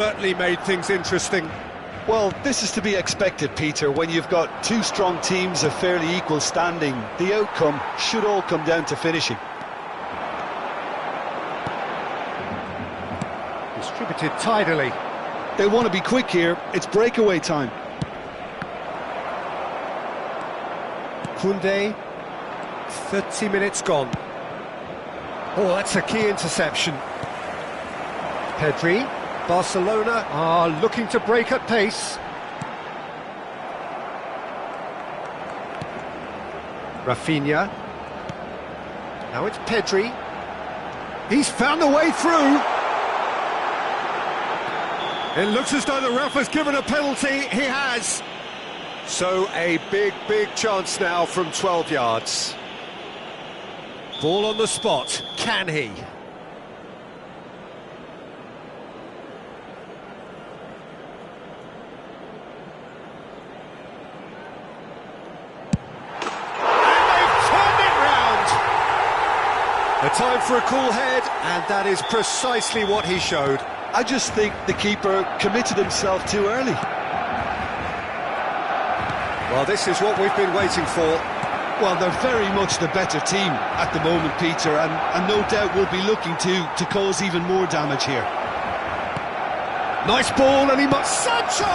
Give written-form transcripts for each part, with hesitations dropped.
Certainly made things interesting. Well, this is to be expected, Peter. When you've got two strong teams of fairly equal standing, the outcome should all come down to finishing. Distributed tidily. They want to be quick here. It's breakaway time. Koundé, 30 minutes gone. Oh, that's a key interception. Pedri, Barcelona are looking to break at pace. Rafinha. Now it's Pedri. He's found a way through. It looks as though the ref has given a penalty. He has. So a big chance now from 12 yards. Ball on the spot. Can he? A time for a cool head, and that is precisely what he showed. I just think the keeper committed himself too early. Well, this is what we've been waiting for. Well, they're very much the better team at the moment, Peter, and no doubt will be looking to cause even more damage here. Nice ball, and he must... Sancho!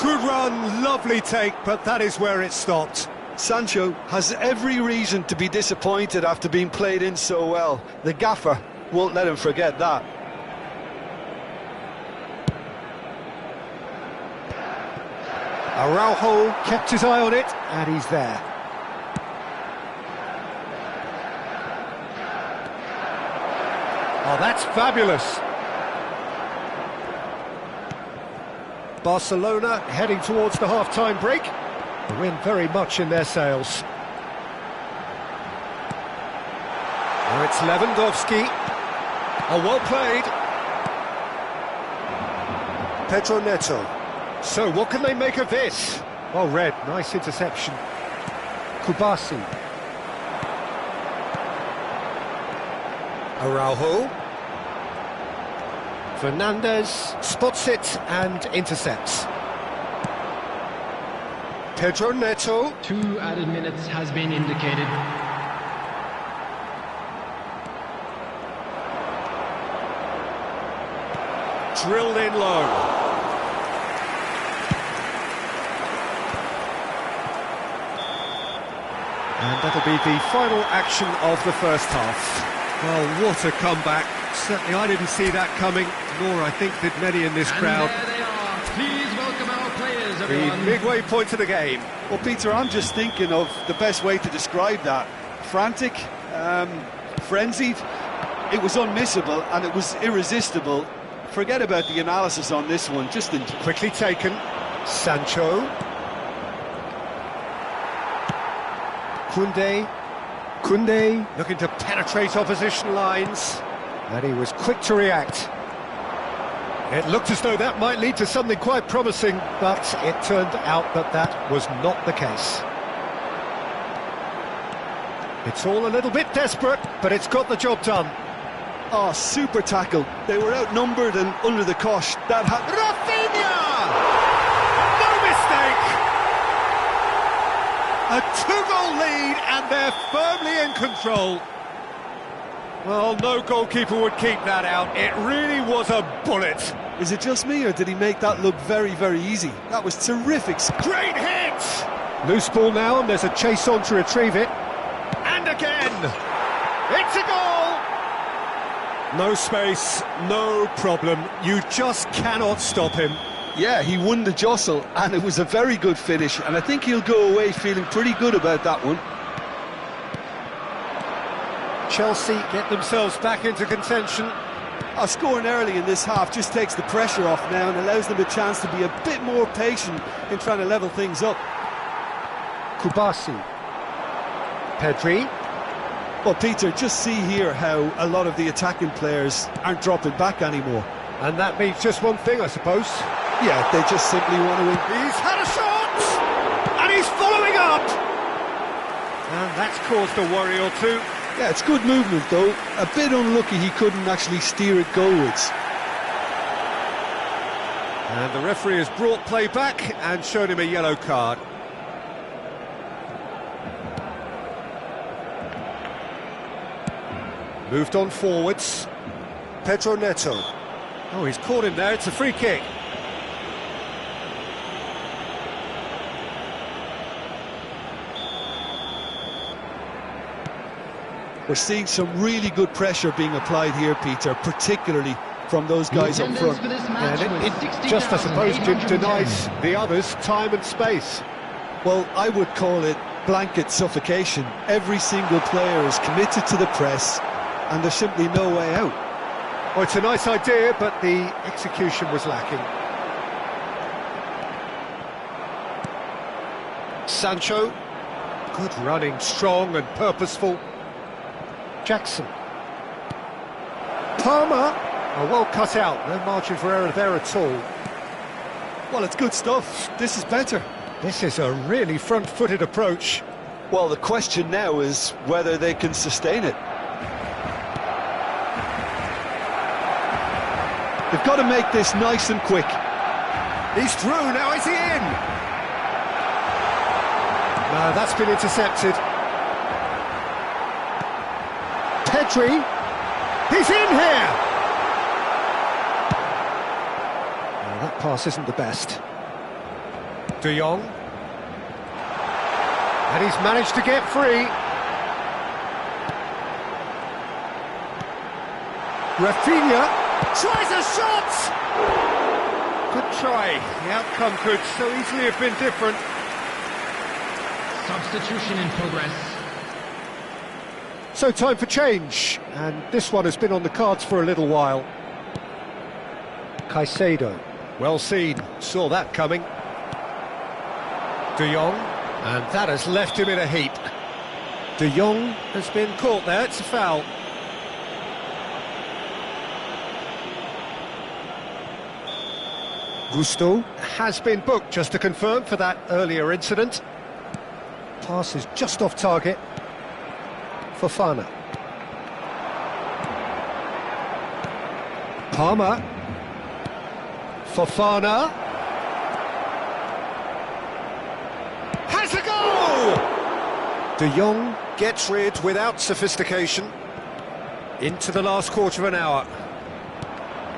Good run, lovely take, but that is where it stopped. Sancho has every reason to be disappointed after being played in so well. The gaffer won't let him forget that. Araujo kept his eye on it, and he's there. Oh, that's fabulous. Barcelona heading towards the half-time break. The wind very much in their sails. Now it's Lewandowski. Oh, well played. Pedro Neto. So, what can they make of this? Oh, Red, nice interception. Kubasi. Araujo. Fernandez spots it and intercepts. Pedro Neto. 2 added minutes has been indicated. Drilled in low. And that'll be the final action of the first half. Well, what a comeback. Certainly I didn't see that coming, nor I think did many in this crowd. There they are. Please welcome our players, everyone. The midway point of the game. Well, Peter, I'm just thinking of the best way to describe that. Frantic, frenzied. It was unmissable and it was irresistible. Forget about the analysis on this one, just quickly taken. Sancho. Koundé looking to penetrate opposition lines, and he was quick to react. It looked as though that might lead to something quite promising, but it turned out that that was not the case. It's all a little bit desperate, but it's got the job done. Oh, super tackle. They were outnumbered and under the cosh. Rafinha! No mistake! A 2-goal lead, and they're firmly in control. Well, no goalkeeper would keep that out. It really was a bullet. Is it just me, or did he make that look very easy? That was terrific. Great hit! Loose ball now, and there's a chase on to retrieve it. And again! It's a goal! No space, no problem. You just cannot stop him. Yeah, he won the jostle, and it was a very good finish, and I think he'll go away feeling pretty good about that one. Chelsea get themselves back into contention. Scoring early in this half just takes the pressure off now and allows them a chance to be a bit more patient in trying to level things up. Kubasi. Pedri. Well, Peter, just see here how a lot of the attacking players aren't dropping back anymore. And that means just one thing, I suppose. Yeah, they just simply want to win. He's had a shot! And he's following up! And that's caused a worry or two. Yeah, it's good movement, though. A bit unlucky he couldn't actually steer it goalwards. And the referee has brought play back and showed him a yellow card. Moved on forwards. Pedro Neto. Oh, he's caught him there, it's a free kick. We're seeing some really good pressure being applied here, Peter, particularly from those guys up front. And it just, I suppose, denies the others time and space. Well, I would call it blanket suffocation. Every single player is committed to the press, and there's simply no way out. Well, it's a nice idea, but the execution was lacking. Sancho, good running, strong and purposeful. Jackson. Palmer, oh, well cut out, no margin for error there at all. Well, it's good stuff. This is better. This is a really front-footed approach. Well, the question now is whether they can sustain it. They've got to make this nice and quick. He's through, now is he in? No, that's been intercepted. Pedri, he's in here! Oh, that pass isn't the best. De Jong. And he's managed to get free. Rafinha tries a shot! Good try. The outcome could so easily have been different. Substitution in progress. So time for change, and this one has been on the cards for a little while. Caicedo, well seen, saw that coming. De Jong, and that has left him in a heap. De Jong has been caught there, it's a foul. Gusto has been booked, just to confirm, for that earlier incident. Pass is just off target. Fofana. Palmer. Fofana. Has a goal! De Jong gets rid without sophistication. Into the last quarter of an hour.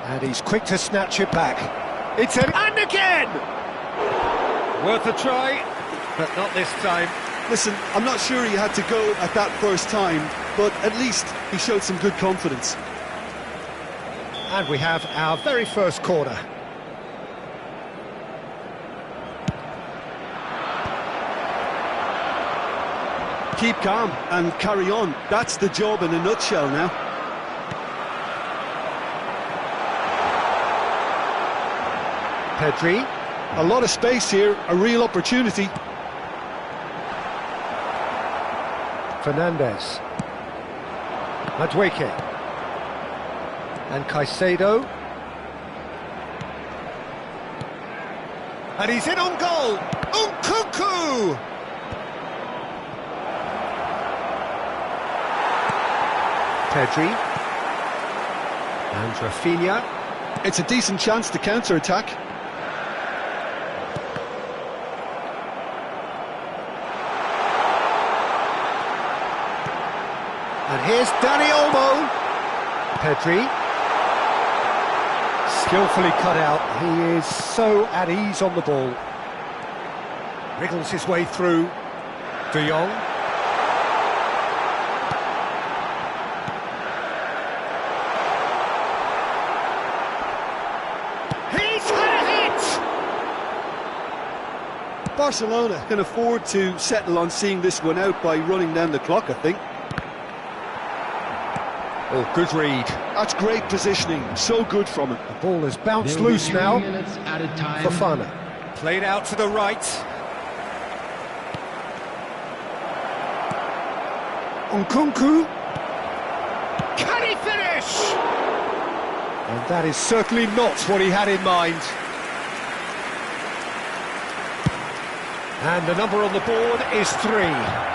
And he's quick to snatch it back. It's an... And again! Worth a try, but not this time. Listen, I'm not sure he had to go at that first time, but at least he showed some good confidence. And we have our very first corner. Keep calm and carry on. That's the job in a nutshell now. Pedri. A lot of space here, a real opportunity. Fernandez. Madueke. And Caicedo. And he's in on goal! Nkunku! Pedri. And Rafinha. It's a decent chance to counter-attack. And here's Dani Olmo. Pedri. Skillfully cut out. He is so at ease on the ball. Wriggles his way through. De Jong. He's had a hit! Barcelona can afford to settle on seeing this one out by running down the clock, I think. Oh, good read. That's great positioning, so good from him. The ball has bounced There will be loose 3 now. minutes added time. Fofana. Played out to the right. Nkunku. Can he finish? And that is certainly not what he had in mind. And the number on the board is 3.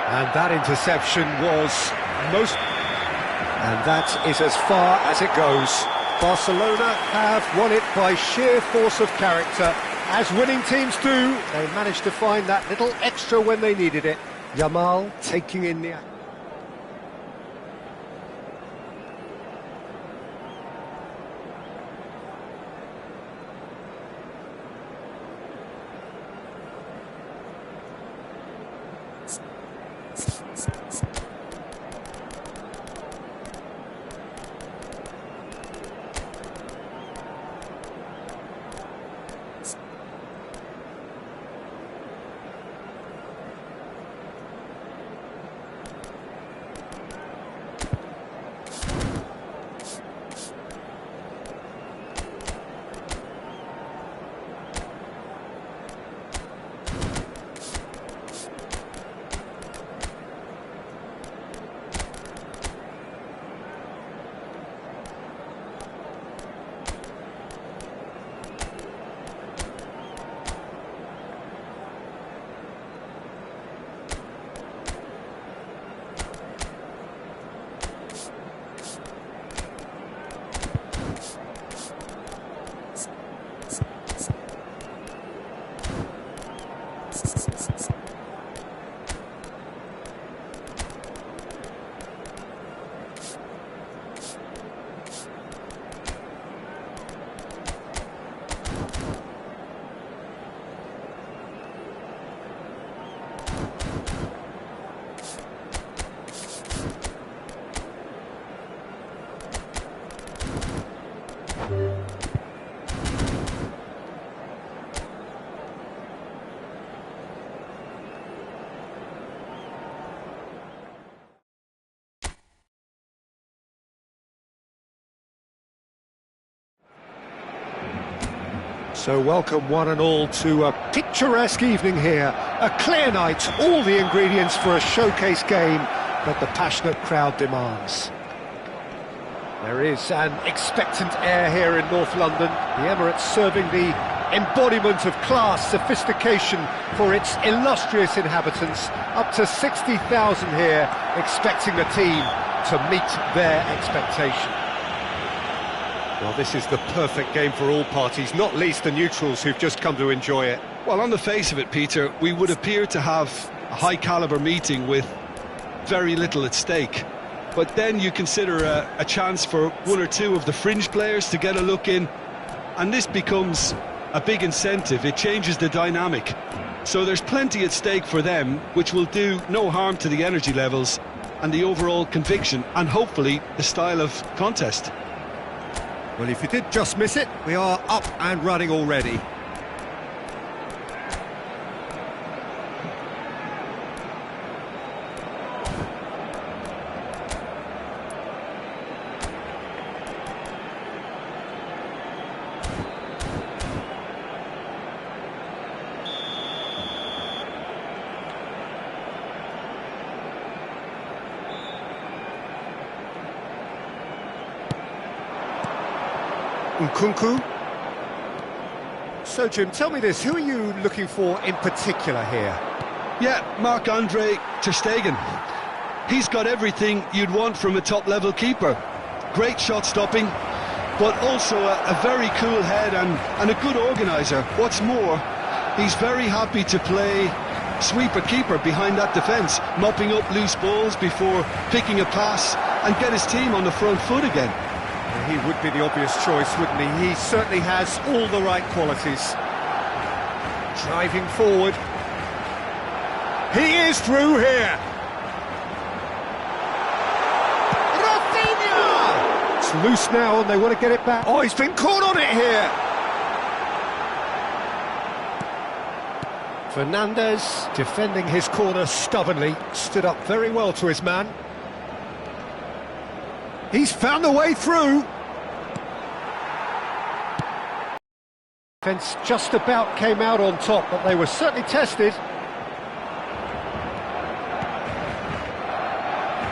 And that interception was most... And that is as far as it goes. Barcelona have won it by sheer force of character. As winning teams do, they managed to find that little extra when they needed it. Yamal taking in the... So welcome one and all to a picturesque evening here. A clear night, all the ingredients for a showcase game that the passionate crowd demands. There is an expectant air here in North London. The Emirates serving the embodiment of class, sophistication for its illustrious inhabitants. Up to 60,000 here, expecting the team to meet their expectation. Well, this is the perfect game for all parties, not least the neutrals who've just come to enjoy it. Well, on the face of it, Peter, we would appear to have a high-caliber meeting with very little at stake. But then you consider a chance for one or two of the fringe players to get a look in, and this becomes a big incentive. It changes the dynamic. So there's plenty at stake for them, which will do no harm to the energy levels and the overall conviction, and hopefully the style of contest. Well, if you did just miss it, we are up and running already. Nkunku. So, Jim, tell me this, who are you looking for in particular here? Yeah, Marc-Andre ter Stegen. He's got everything you'd want from a top-level keeper. Great shot-stopping, but also a very cool head and a good organiser. What's more, he's very happy to play sweeper-keeper behind that defence, mopping up loose balls before picking a pass and get his team on the front foot again. He would be the obvious choice, wouldn't he? He certainly has all the right qualities. Driving forward. He is through here. Rafinha! It's loose now and they want to get it back. Oh, he's been caught on it here. Fernandes defending his corner stubbornly. Stood up very well to his man. He's found the way through. Defence just about came out on top, but they were certainly tested.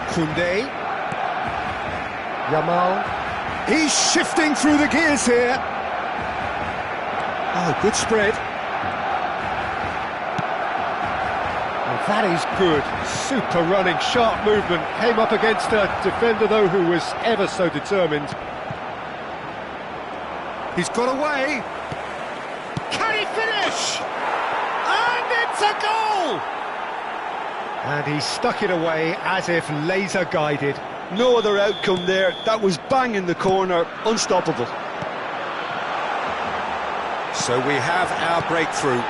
Koundé. Yamal. He's shifting through the gears here. Oh, good spread. That is good. Super running, sharp movement. Came up against a defender, though, who was ever so determined. He's got away. Can he finish? And it's a goal! And he stuck it away as if laser guided. No other outcome there. That was bang in the corner, unstoppable. So we have our breakthrough.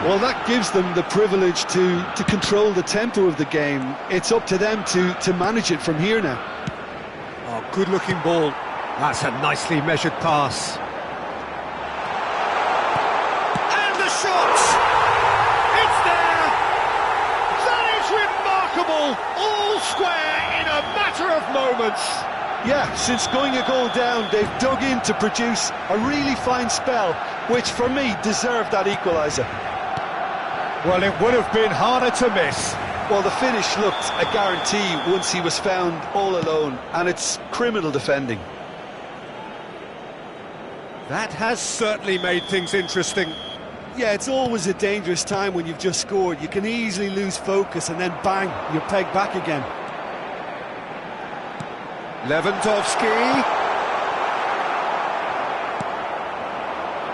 Well, that gives them the privilege to control the tempo of the game. It's up to them to manage it from here now. Oh, good-looking ball. That's a nicely measured pass. And the shot! It's there! That is remarkable! All square in a matter of moments. Yeah, since going a goal down, they've dug in to produce a really fine spell, which for me deserved that equaliser. Well, it would have been harder to miss. Well, the finish looked a guarantee once he was found all alone, and it's criminal defending. That has certainly made things interesting. Yeah, it's always a dangerous time when you've just scored. You can easily lose focus and then bang, you're pegged back again. Lewandowski.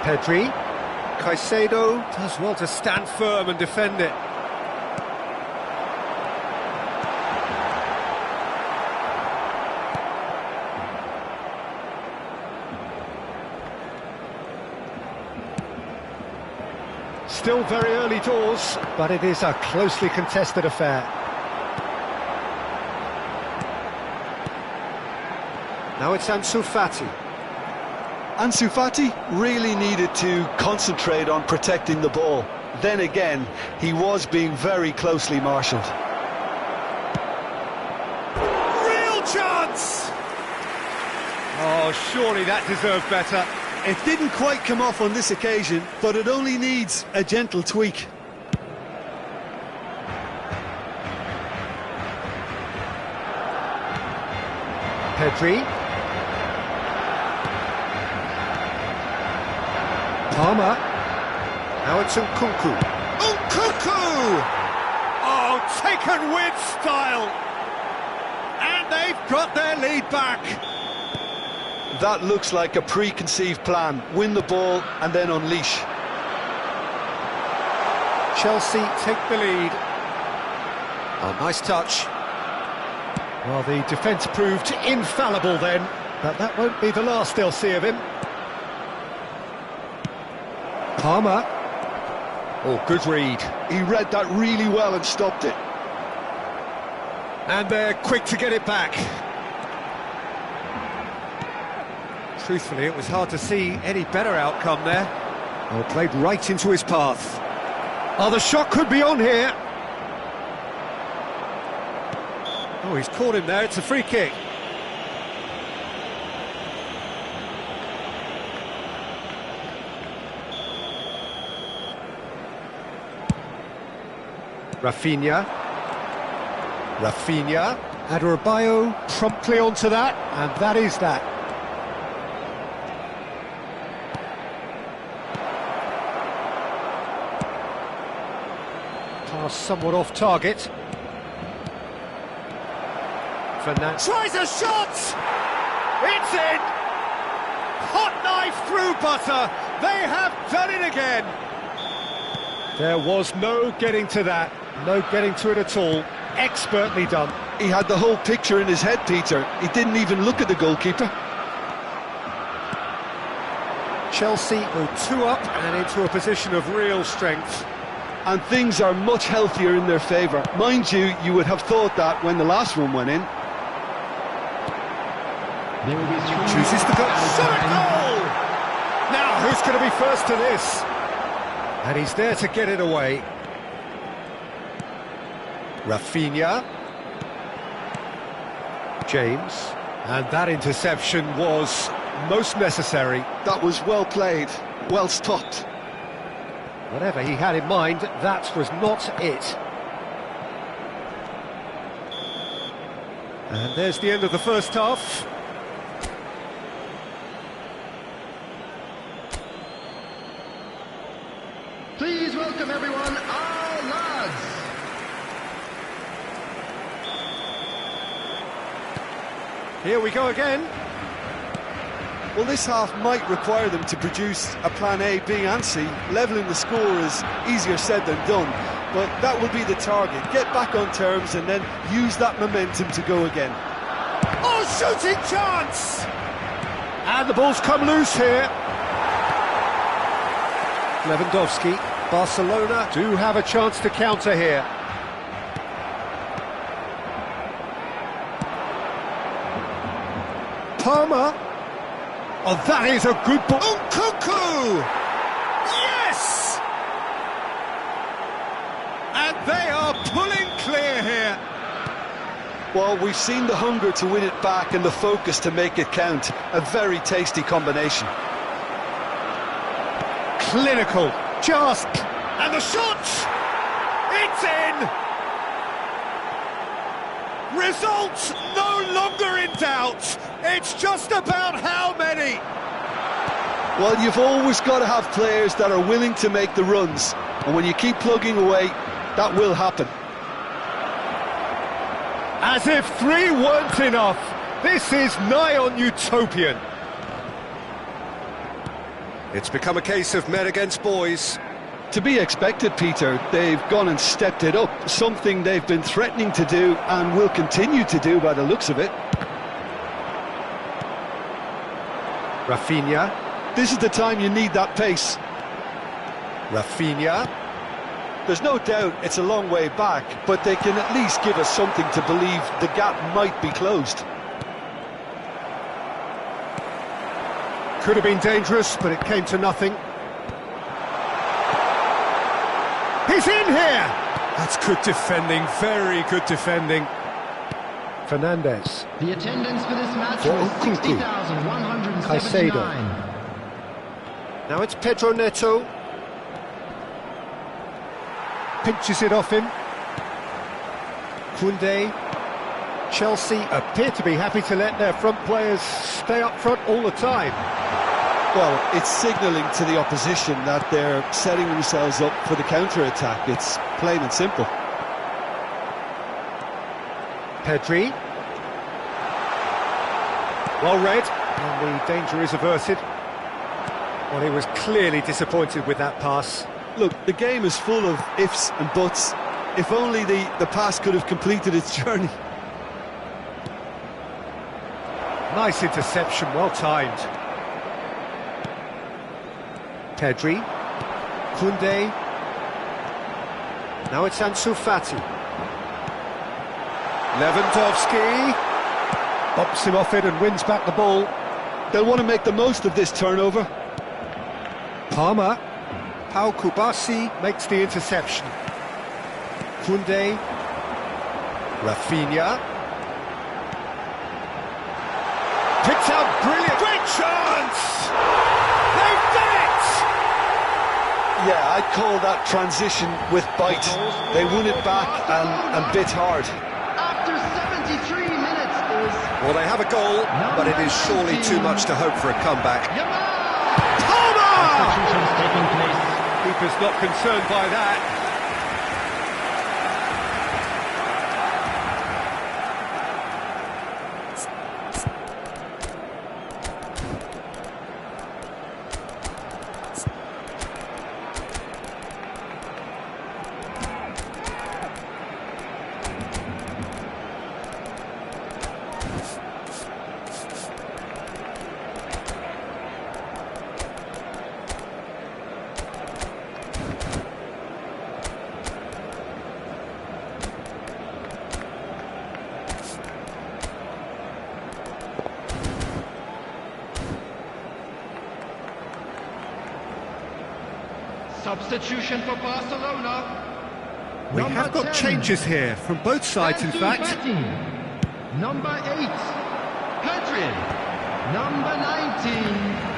Pedri. Caicedo does well to stand firm and defend it. Still very early doors, but it is a closely contested affair. Now it's Ansu Fati. Ansu Fati really needed to concentrate on protecting the ball. Then again, he was being very closely marshalled. Real chance! Oh, surely that deserved better. It didn't quite come off on this occasion, but it only needs a gentle tweak. Pedri. Palmer. Now it's Nkunku. Nkunku! Oh, taken with style! And they've got their lead back. That looks like a preconceived plan. Win the ball and then unleash. Chelsea take the lead. Oh, nice touch. Well, the defence proved infallible then, but that won't be the last they'll see of him. Palmer. Oh, good read. He read that really well and stopped it. And they're quick to get it back. Truthfully, it was hard to see any better outcome there. Well, played right into his path. Oh, the shot could be on here. Oh, he's caught him there. It's a free kick. Rafinha. Adebayo promptly onto that, and that is that. Pass somewhat off target. Fernand tries a shot! It's in! Hot knife through butter! They have done it again! There was no getting to that, no getting to it at all. Expertly done. He had the whole picture in his head, Peter. He didn't even look at the goalkeeper. Chelsea go 2 up and into a position of real strength. And things are much healthier in their favour. Mind you, you would have thought that when the last one went in. There will be Chooses the goal. Shot a goal! Now, who's going to be first to this? And he's there to get it away. Rafinha. James. And that interception was most necessary. That was well played, well stopped. Whatever he had in mind, that was not it. And there's the end of the first half. Please welcome everyone, our lads. Here we go again. Well, this half might require them to produce a plan A, B and C. Levelling the score is easier said than done, but that will be the target. Get back on terms and then use that momentum to go again. Oh, shooting chance! And the ball's come loose here. Lewandowski, Barcelona do have a chance to counter here. Palmer. Oh, that is a good ball. Oh, Cuckoo! Yes! And they are pulling clear here. Well, we've seen the hunger to win it back and the focus to make it count. A very tasty combination. Clinical, just, and the shot! It's in! Results no longer in doubt. It's just about how many. Well, you've always got to have players that are willing to make the runs. And when you keep plugging away, that will happen. As if 3 weren't enough. This is nigh on utopian. It's become a case of men against boys. To be expected, Peter. They've gone and stepped it up, something they've been threatening to do and will continue to do by the looks of it. Rafinha. This is the time you need that pace. Rafinha. There's no doubt it's a long way back, but they can at least give us something to believe the gap might be closed. Could have been dangerous, but it came to nothing. He's in here! That's good defending, very good defending. Fernandez. The attendance for this match For was Nkunku. 60,179. Now it's Pedro Neto. Pinches it off him. Koundé. Chelsea appear to be happy to let their front players stay up front all the time. Well, it's signalling to the opposition that they're setting themselves up for the counter-attack. It's plain and simple. Pedri. Well read, and the danger is averted. Well, he was clearly disappointed with that pass. Look, the game is full of ifs and buts. If only the pass could have completed its journey. Nice interception, well timed. Pedri. Koundé. Now it's Ansu Fati. Lewandowski. Bops him off it and wins back the ball. They'll want to make the most of this turnover. Palmer. Pau Kubasi makes the interception. Koundé. Rafinha. Picks out brilliant. Great chance! They've done it! Yeah, I'd call that transition with bite. They won it back and bit hard. After 73 minutes, there's Well, they have a goal, but it is surely too much to hope for a comeback. substitutions taking place. Keeper's not concerned by that. Substitution for Barcelona. We Number have got 10, changes here, from both sides in Ansu fact. Fati. Number 8, Pedri. Number 19,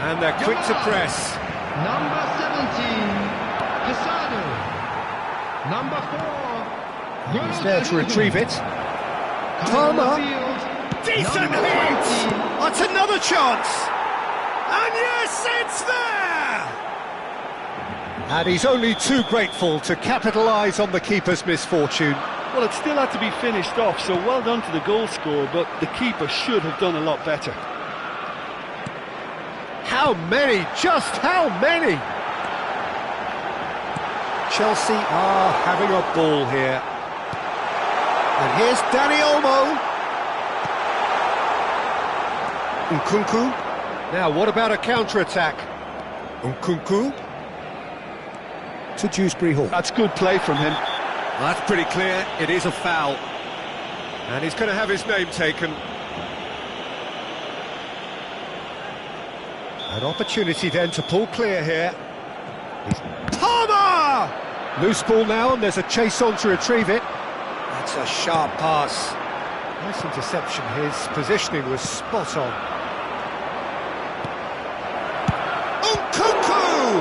And they're quick to press. Number 17, Casado. Number 4, He's there to retrieve it. Coming on Palmer. the field, Decent number hit! 14, That's another chance! And yes, it's there! And he's only too grateful to capitalise on the keeper's misfortune. Well, it still had to be finished off, so well done to the goal scorer, but the keeper should have done a lot better. How many? Just how many? Chelsea are having a ball here. And here's Dani Olmo. Nkunku. Now, what about a counter-attack? Nkunku. To Dewsbury Hall. That's good play from him. Well, that's pretty clear. It is a foul. And he's going to have his name taken. An opportunity then to pull clear here. Palmer! Loose ball now, and there's a chase on to retrieve it. That's a sharp pass. Nice interception. His positioning was spot on. Nkunku!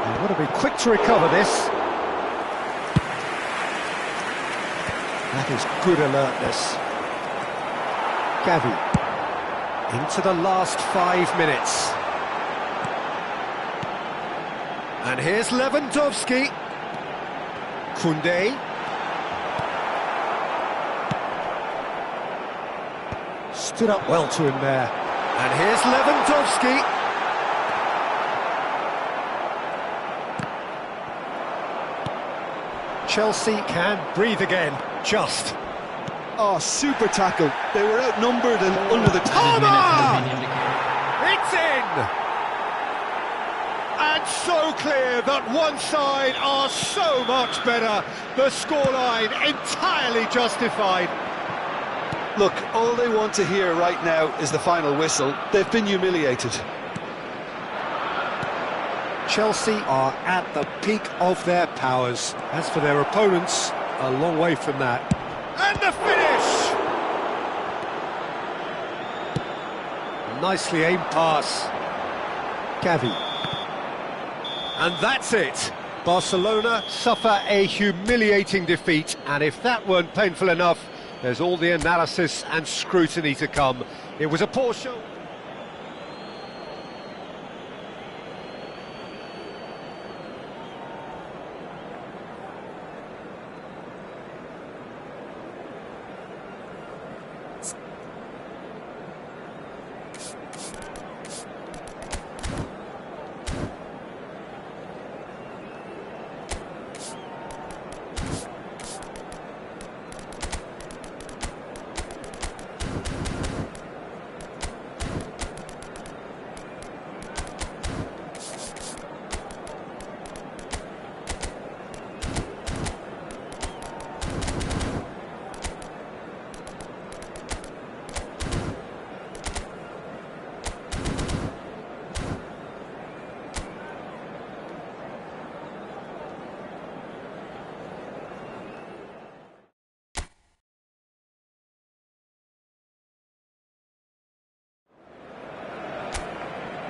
You've got to be quick to recover this. That is good alertness. Gavi. Into the last 5 minutes. And here's Lewandowski. Koundé. Stood up well to him there. And here's Lewandowski. Chelsea can breathe again, just. Oh, super tackle. They were outnumbered and under the Palmer! It's in! And so clear that one side are so much better. The scoreline entirely justified. Look, all they want to hear right now is the final whistle. They've been humiliated. Chelsea are at the peak of their powers. As for their opponents, a long way from that. And the finish! Nicely aimed pass. Gavi. And that's it. Barcelona suffer a humiliating defeat, and if that weren't painful enough, there's all the analysis and scrutiny to come. It was a poor show.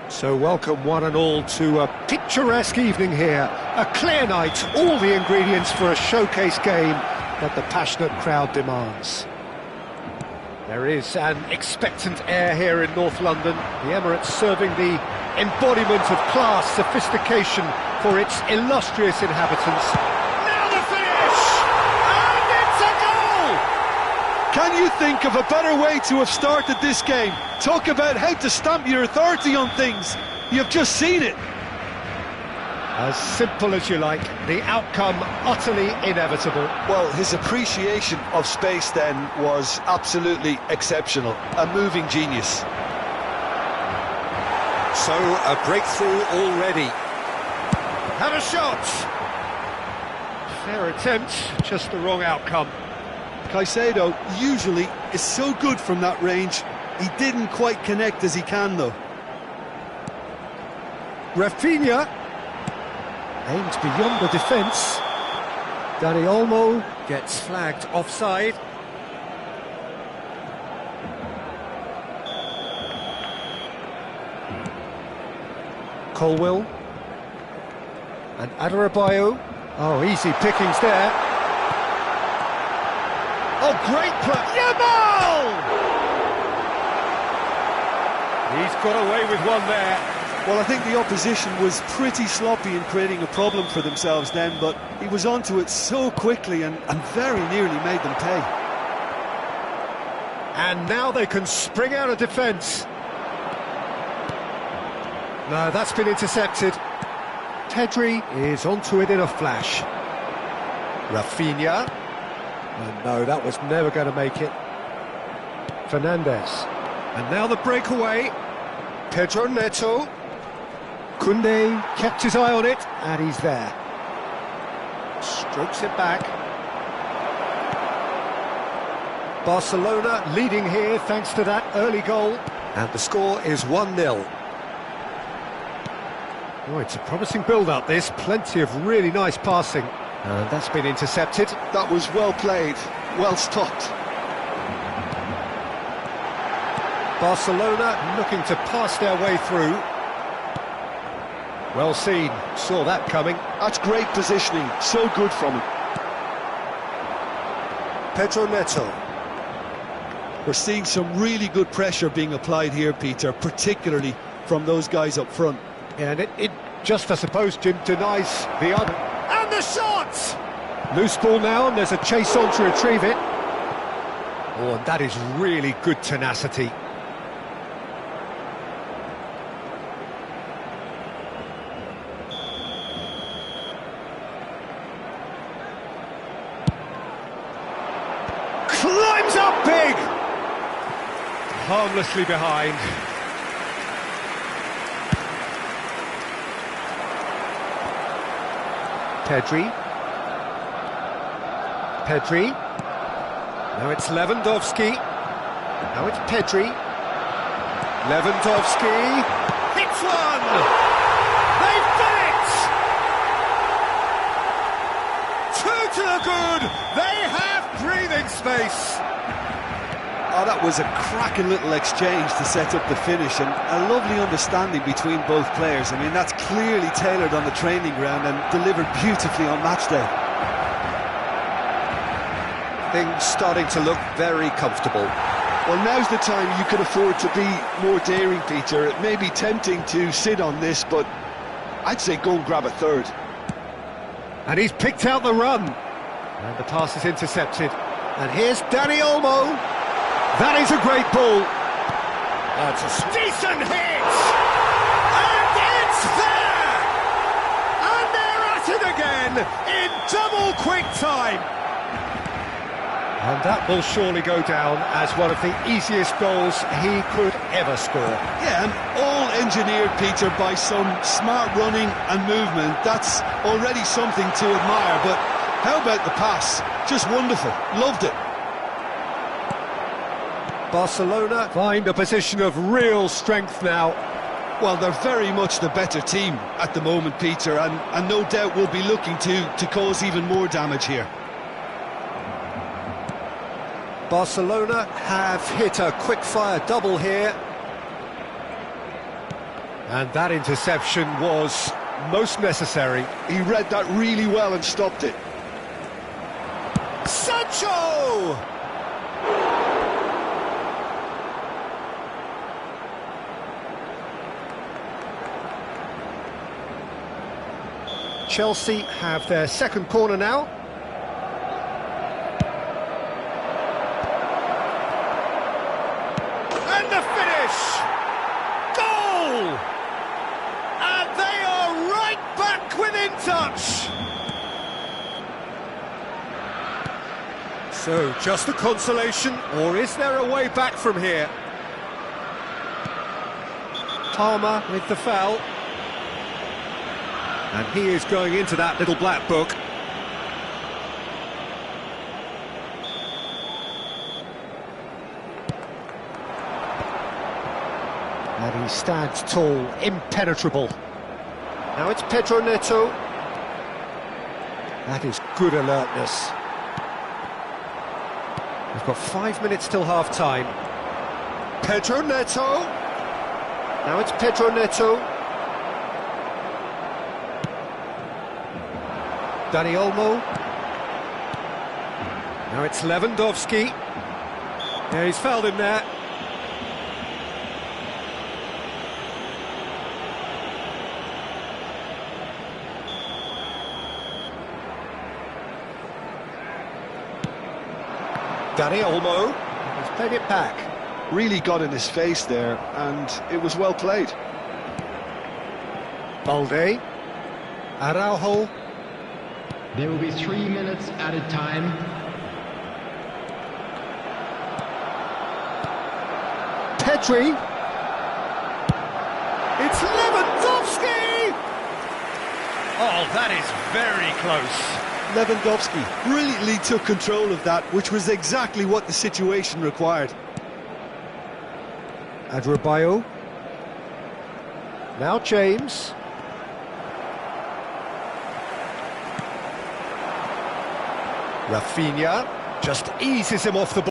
So welcome one and all to a picturesque evening here. A clear night, all the ingredients for a showcase game that the passionate crowd demands. There is an expectant air here in North London. The Emirates serving the embodiment of class, sophistication for its illustrious inhabitants. Now the finish! And it's a goal! Can you think of a better way to have started this game? Talk about how to stamp your authority on things. You've just seen it. As simple as you like, the outcome utterly inevitable. Well, his appreciation of space then was absolutely exceptional. A moving genius. So, a breakthrough already. Have a shot! Fair attempt, just the wrong outcome. Caicedo usually is so good from that range. He didn't quite connect as he can, though. Rafinha aims beyond the defence. Dani Olmo gets flagged offside. Colwill and Adarabioyo. Oh, easy pickings there. Oh, great play! Yamal! He's got away with one there. Well, I think the opposition was pretty sloppy in creating a problem for themselves then, but he was onto it so quickly and very nearly made them pay. And now they can spring out of defence. No, that's been intercepted. Pedri is onto it in a flash. Rafinha. And no, that was never going to make it. Fernandez. And now the breakaway. Pedro Neto. Koundé kept his eye on it, and he's there. Strokes it back. Barcelona leading here thanks to that early goal. And the score is 1-0. Oh, it's a promising build-up, this. Plenty of really nice passing. And that's been intercepted. That was well played, well stopped. Barcelona looking to pass their way through. Well seen, saw that coming. That's great positioning, so good from him. Pedro Neto. We're seeing some really good pressure being applied here, Peter, particularly from those guys up front. Yeah, and it just, I suppose, Jim, denies the other. And the shot! Loose ball now, and there's a chase on to retrieve it. Oh, and that is really good tenacity. Climbs up big! Harmlessly behind. Pedri. Now it's Lewandowski. Now it's Pedri. Lewandowski. Hits one! They've done it! Two to the good! They have breathing space! Oh, that was a cracking little exchange to set up the finish, and a lovely understanding between both players. I mean, that's clearly tailored on the training ground and delivered beautifully on match day. Things starting to look very comfortable. Well, now's the time you can afford to be more daring, Peter. It may be tempting to sit on this, but I'd say go and grab a third. And he's picked out the run. And the pass is intercepted. And here's Dani Olmo. That is a great ball. That's a decent hit! And it's there! And they're at it again in double quick time. And that will surely go down as one of the easiest goals he could ever score. Yeah, and all engineered, Peter, by some smart running and movement. That's already something to admire, but how about the pass? Just wonderful. Loved it. Barcelona find a position of real strength now. Well, they're very much the better team at the moment, Peter, and no doubt will be looking to cause even more damage here. Barcelona have hit a quick-fire double here. And that interception was most necessary. He read that really well and stopped it. Sancho! Chelsea have their second corner now. And the finish! Goal! And they are right back within touch! So, just a consolation, or is there a way back from here? Palmer with the foul. And he is going into that little black book. And he stands tall, impenetrable. Now it's Pedro Neto. That is good alertness. We've got 5 minutes till half-time. Pedro Neto. Now it's Pedro Neto. Dani Olmo. Now it's Lewandowski. Yeah, he's fouled him there. Dani Olmo has played it back. Really got in his face there, and it was well played. Balde. Araujo. There will be 3 minutes added time. Pedri. It's Lewandowski! Oh, that is very close. Lewandowski brilliantly took control of that, which was exactly what the situation required. Adebayo. Now James. Rafinha just eases him off the ball.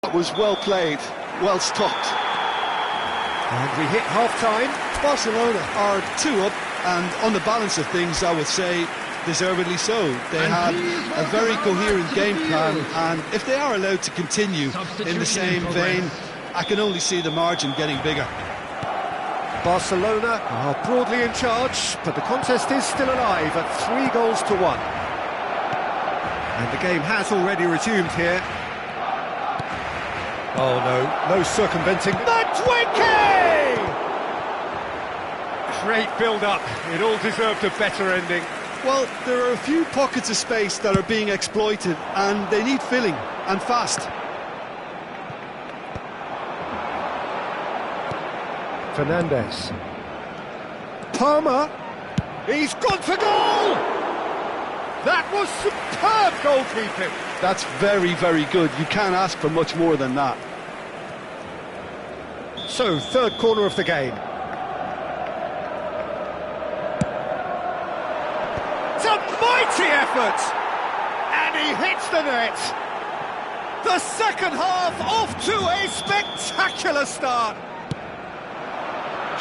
That was well played, well stopped. And we hit half-time. Barcelona are 2 up, and on the balance of things, I would say deservedly so. They have a very coherent game plan, and if they are allowed to continue in the same vein, I can only see the margin getting bigger. Barcelona are broadly in charge, but the contest is still alive at 3-1. And the game has already resumed here. Oh no circumventing. Madueke! Great build-up, it all deserved a better ending. Well, there are a few pockets of space that are being exploited, and they need filling, and fast. Fernandez. Palmer. He's gone for goal! That was superb goalkeeping. That's very, very good. You can't ask for much more than that. So, third corner of the game. It's a mighty effort! And he hits the net! The second half off to a spectacular start!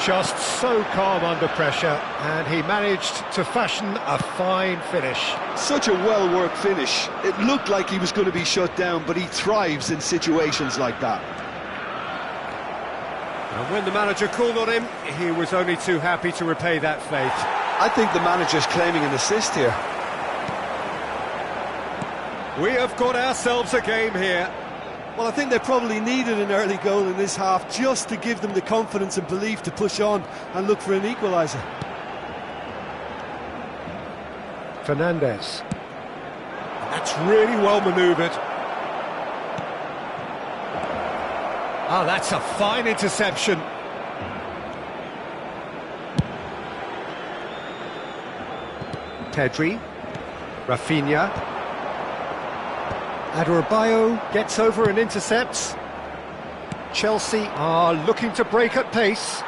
Just so calm under pressure, and he managed to fashion a fine finish. Such a well-worked finish. It looked like he was going to be shut down, but he thrives in situations like that. And when the manager called on him, he was only too happy to repay that faith. I think the manager's claiming an assist here. We have got ourselves a game here. Well, I think they probably needed an early goal in this half just to give them the confidence and belief to push on and look for an equaliser. Fernandez. That's really well manoeuvred. Oh, that's a fine interception. Pedri. Rafinha. Adebayo gets over and intercepts. Chelsea are looking to break at pace.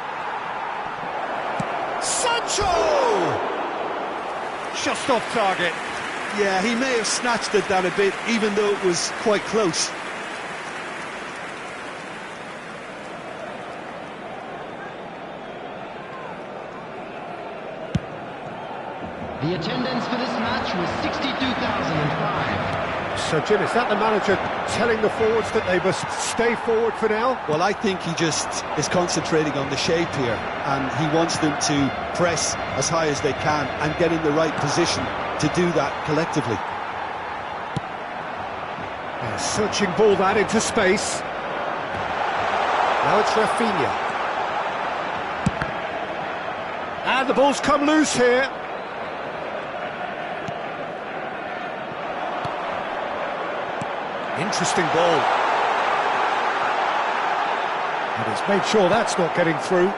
Sancho! Just off target. Yeah, he may have snatched at that a bit, even though it was quite close. The attendance for this match was 62,005. So, Jim, is that the manager telling the forwards that they must stay forward for now? Well, I think he just is concentrating on the shape here, and he wants them to press as high as they can and get in the right position to do that collectively. A searching ball that into space. Now it's Rafinha. And the ball's come loose here. Interesting ball. And he's made sure that's not getting through.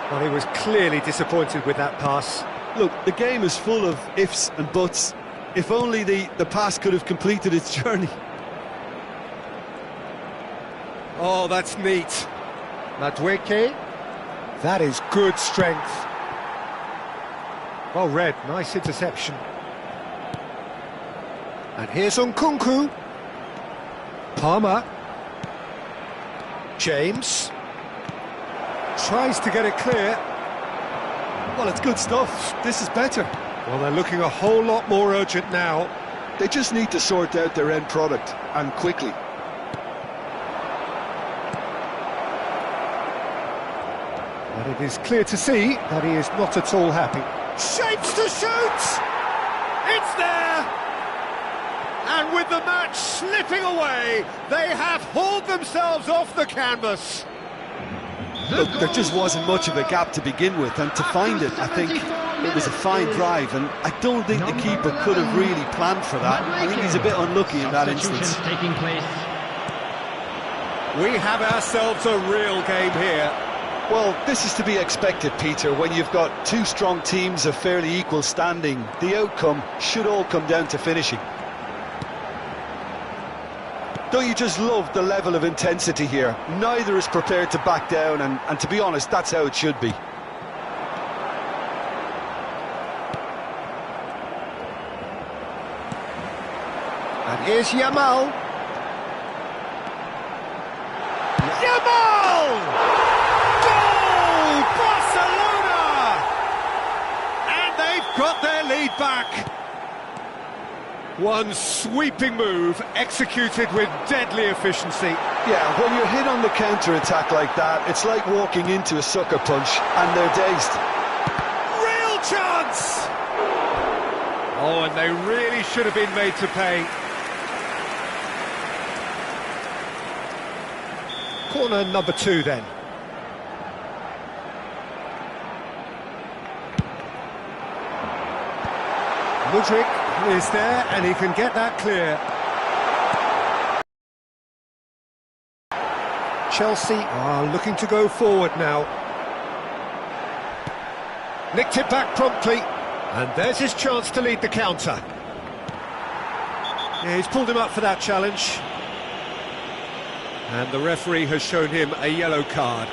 Well, he was clearly disappointed with that pass. Look, the game is full of ifs and buts. If only the pass could have completed its journey. Oh, that's neat. Madueke. That is good strength. Well read, nice interception. And here's Nkunku. Palmer. James. Tries to get it clear. Well, it's good stuff. This is better. Well, they're looking a whole lot more urgent now. They just need to sort out their end product, and quickly. And it is clear to see that he is not at all happy. Shapes to shoot! It's there! And with the match slipping away, they have hauled themselves off the canvas. Look, there just wasn't much of a gap to begin with, and to find it, I think it was a fine drive, and I don't think the keeper could have really planned for that. I think he's a bit unlucky in that instance. Taking place. We have ourselves a real game here. Well, this is to be expected, Peter. When you've got two strong teams of fairly equal standing, the outcome should all come down to finishing. Don't you just love the level of intensity here? Neither is prepared to back down, and to be honest, that's how it should be. And here's Yamal. Yamal! Goal! Barcelona! And they've got their lead back. One sweeping move, executed with deadly efficiency. Yeah, when you're hit on the counter-attack like that, it's like walking into a sucker punch, and they're dazed. Real chance! Oh, and they really should have been made to pay. Corner number 2 then. Mudryk is there, and he can get that clear. Chelsea are looking to go forward now. Nicked it back promptly, and there's his chance to lead the counter. Yeah, he's pulled him up for that challenge. And the referee has shown him a yellow card.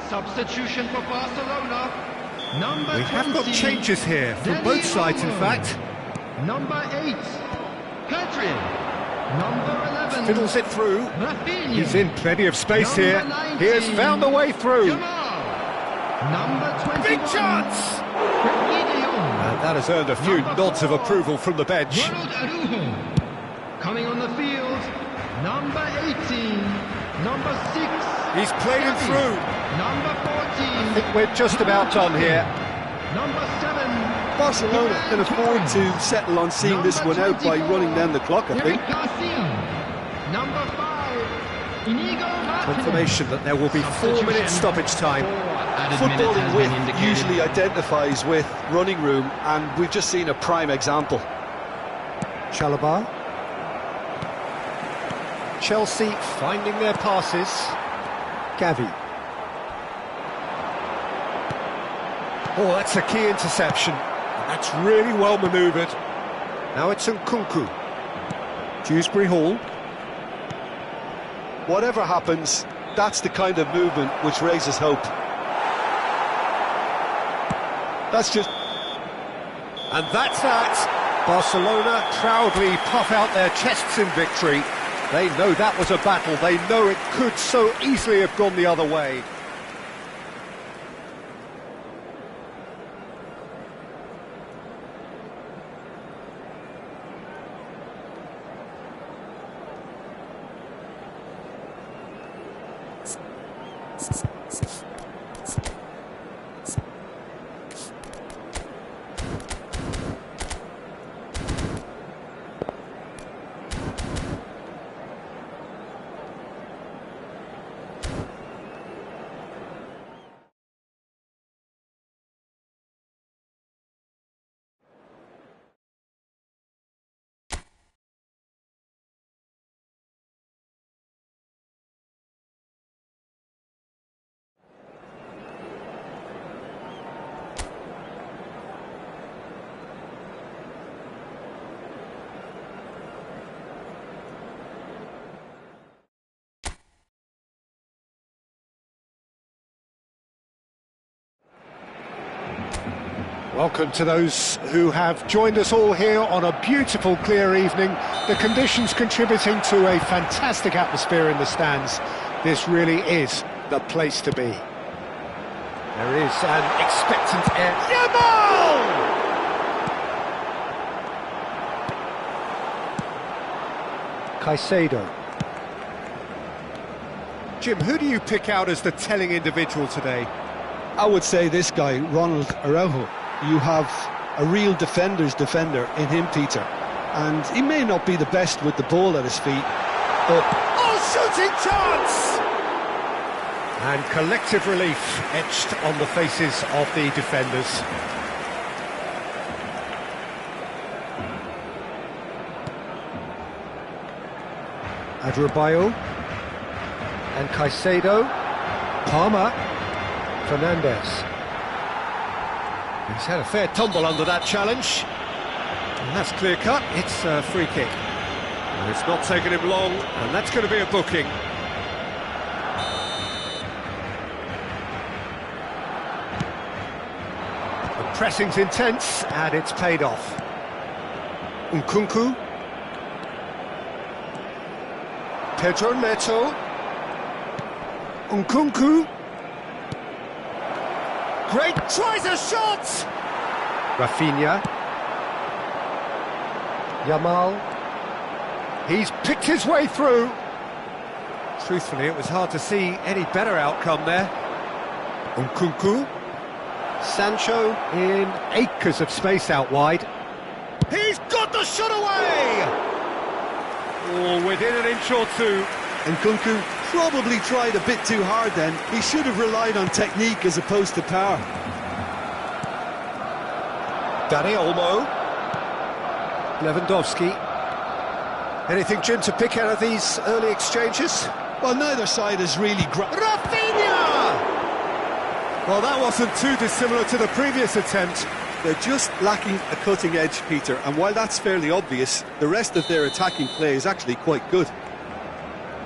Substitution for Barcelona. Number We have got 20, changes here from both sides, in fact. Number 8, Pedri. Number 11, Fiddles it through. Rafinha. He's in plenty of space Number here. 19, He has found the way through. Jamal. Number 21, Big chance! And that has earned a few Number nods of 4, approval from the bench. Ronald Araujo. Coming on the field, number 18, number 6. He's played him through. Number 14. I think we're just about done here. Number 7. Barcelona can afford to settle on seeing this one out by running down the clock, I think. Eric Garcia. Number 5. Inigo Martinez. Confirmation that there will be 4 minutes stoppage time. Footballing width usually identifies with running room, and we've just seen a prime example. Chalobah. Chelsea finding their passes. Gavi. Oh, that's a key interception. That's really well manoeuvred. Now it's Nkunku. Dewsbury Hall. Whatever happens, that's the kind of movement which raises hope. That's just... And that's that. Barcelona proudly puff out their chests in victory. They know that was a battle. They know it could so easily have gone the other way. Welcome to those who have joined us all here on a beautiful, clear evening. The conditions contributing to a fantastic atmosphere in the stands. This really is the place to be. There is an expectant air. Yamal! Caicedo. Jim, who do you pick out as the telling individual today? I would say this guy, Ronald Araujo. You have a real defender's defender in him, Peter. And he may not be the best with the ball at his feet, but... Oh, shooting chance! And collective relief etched on the faces of the defenders. Adebayo and Caicedo. Palmer. Fernandes. He's had a fair tumble under that challenge. And that's clear cut. It's a free kick. And it's not taken him long, and that's going to be a booking. The pressing's intense, and it's paid off. Nkunku. Pedro Neto. Nkunku. Great, tries a shot! Rafinha. Yamal. He's picked his way through. Truthfully, it was hard to see any better outcome there. Nkunku. Sancho in acres of space out wide. He's got the shot away! Oh, within an inch or two. Nkunku probably tried a bit too hard then. He should have relied on technique as opposed to power. Dani Olmo. Lewandowski. Anything, Jim, to pick out of these early exchanges? Well, neither side has really... Rafinha! Well, that wasn't too dissimilar to the previous attempt. They're just lacking a cutting edge, Peter, and while that's fairly obvious, the rest of their attacking play is actually quite good.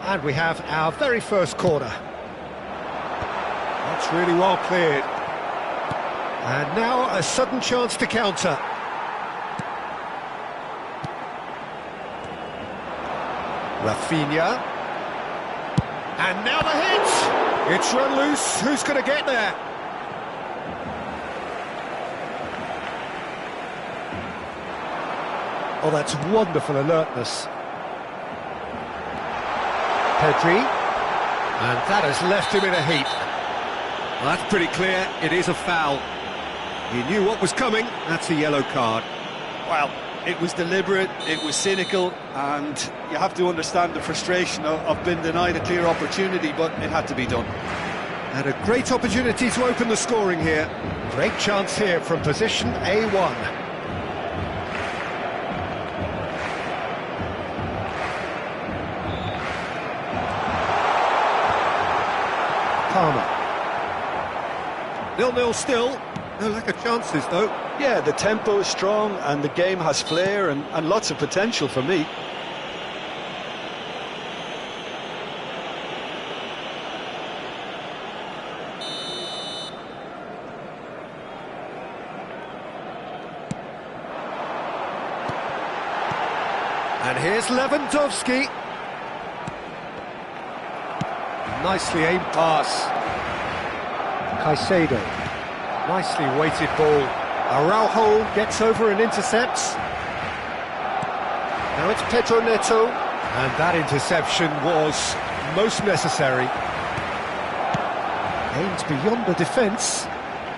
And we have our very first corner. That's really well cleared. And now a sudden chance to counter. Rafinha. And now the hit! It's run loose. Who's going to get there? Oh, that's wonderful alertness. Pedri, and that has left him in a heap. Well, that's pretty clear, it is a foul. He knew what was coming, that's a yellow card. Well, it was deliberate, it was cynical, and you have to understand the frustration of being denied a clear opportunity, but it had to be done. And a great opportunity to open the scoring here. Great chance here from position A1. Palmer. 0-0 still. No lack of chances, though. Yeah, the tempo is strong and the game has flair and lots of potential for me. And here's Lewandowski. Nicely aimed pass. Caicedo. Nicely weighted ball. Araujo gets over and intercepts. Now it's Pedro Neto. And that interception was most necessary. Aimed beyond the defence.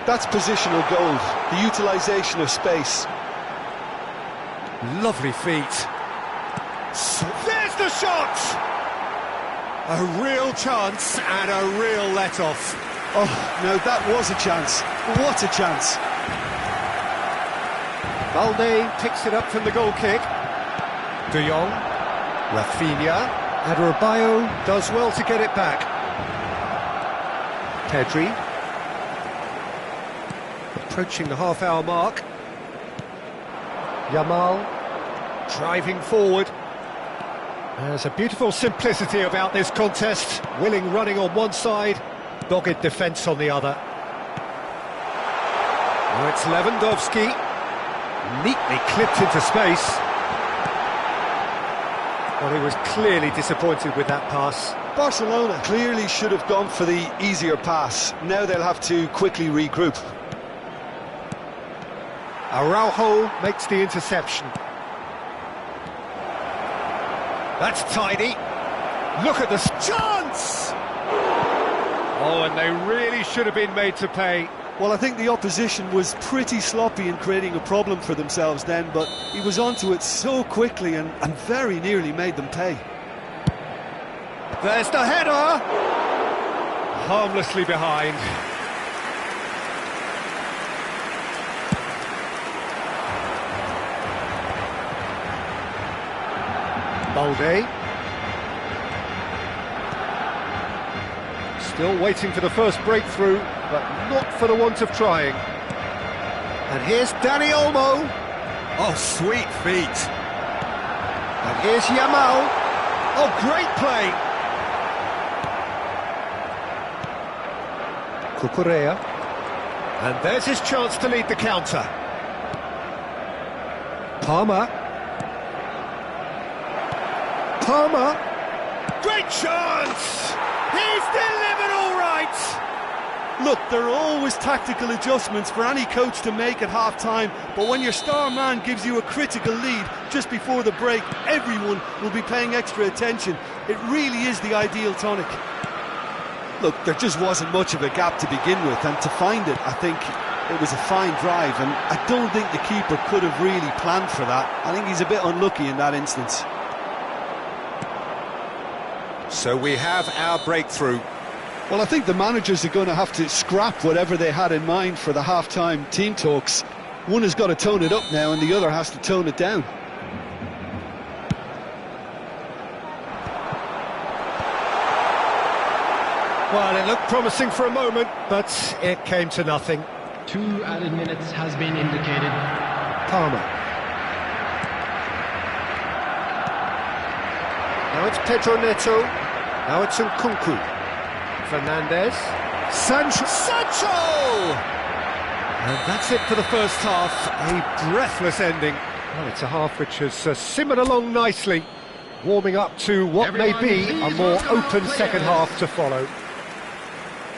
That's positional goal, the utilisation of space. Lovely feet. So there's the shot! A real chance and a real let-off. Oh, no, that was a chance. What a chance. Balde picks it up from the goal kick. De Jong, Rafinha, Adebayo does well to get it back. Pedri. Approaching the half-hour mark. Yamal, driving forward. There's a beautiful simplicity about this contest. Willing running on one side, dogged defence on the other. Now it's Lewandowski, neatly clipped into space. Well, he was clearly disappointed with that pass. Barcelona clearly should have gone for the easier pass. Now they'll have to quickly regroup. Araujo makes the interception. That's tidy. Look at the chance! Oh, and they really should have been made to pay. Well, I think the opposition was pretty sloppy in creating a problem for themselves then, but he was onto it so quickly and very nearly made them pay. There's the header! Harmlessly behind. Balde. Still waiting for the first breakthrough, but not for the want of trying. And here's Dani Olmo. Oh, sweet feet. And here's Yamal. Oh, great play. Cucurella. And there's his chance to lead the counter. Palmer. Great chance! He's delivered all right! Look, there are always tactical adjustments for any coach to make at half-time, but when your star man gives you a critical lead just before the break, everyone will be paying extra attention. It really is the ideal tonic. Look, there just wasn't much of a gap to begin with, and to find it, I think it was a fine drive, and I don't think the keeper could have really planned for that. I think he's a bit unlucky in that instance. So we have our breakthrough. Well, I think the managers are going to have to scrap whatever they had in mind for the half-time team talks. One has got to tone it up now and the other has to tone it down. Well, it looked promising for a moment, but it came to nothing. 2 added minutes has been indicated. Palmer. Now it's Pedro Neto. Now it's Nkunku. Fernandez. Sancho! And that's it for the first half. A breathless ending. Well, it's a half which has simmered along nicely, warming up to what may be a more open second half to follow.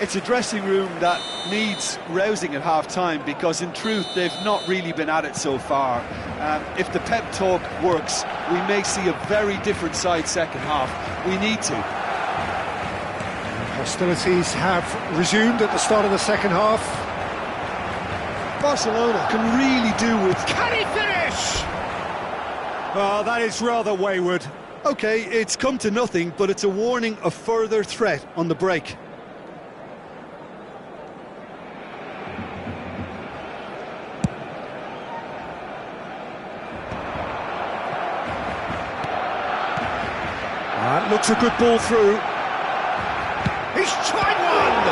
It's a dressing room that needs rousing at half-time because, in truth, they've not really been at it so far. If the pep talk works, we may see a very different side second half. We need to. Hostilities have resumed at the start of the second half. Barcelona can really do with... Can he finish? Well, that is rather wayward. OK, it's come to nothing, but it's a warning of further threat on the break. That looks a good ball through. He's tried one!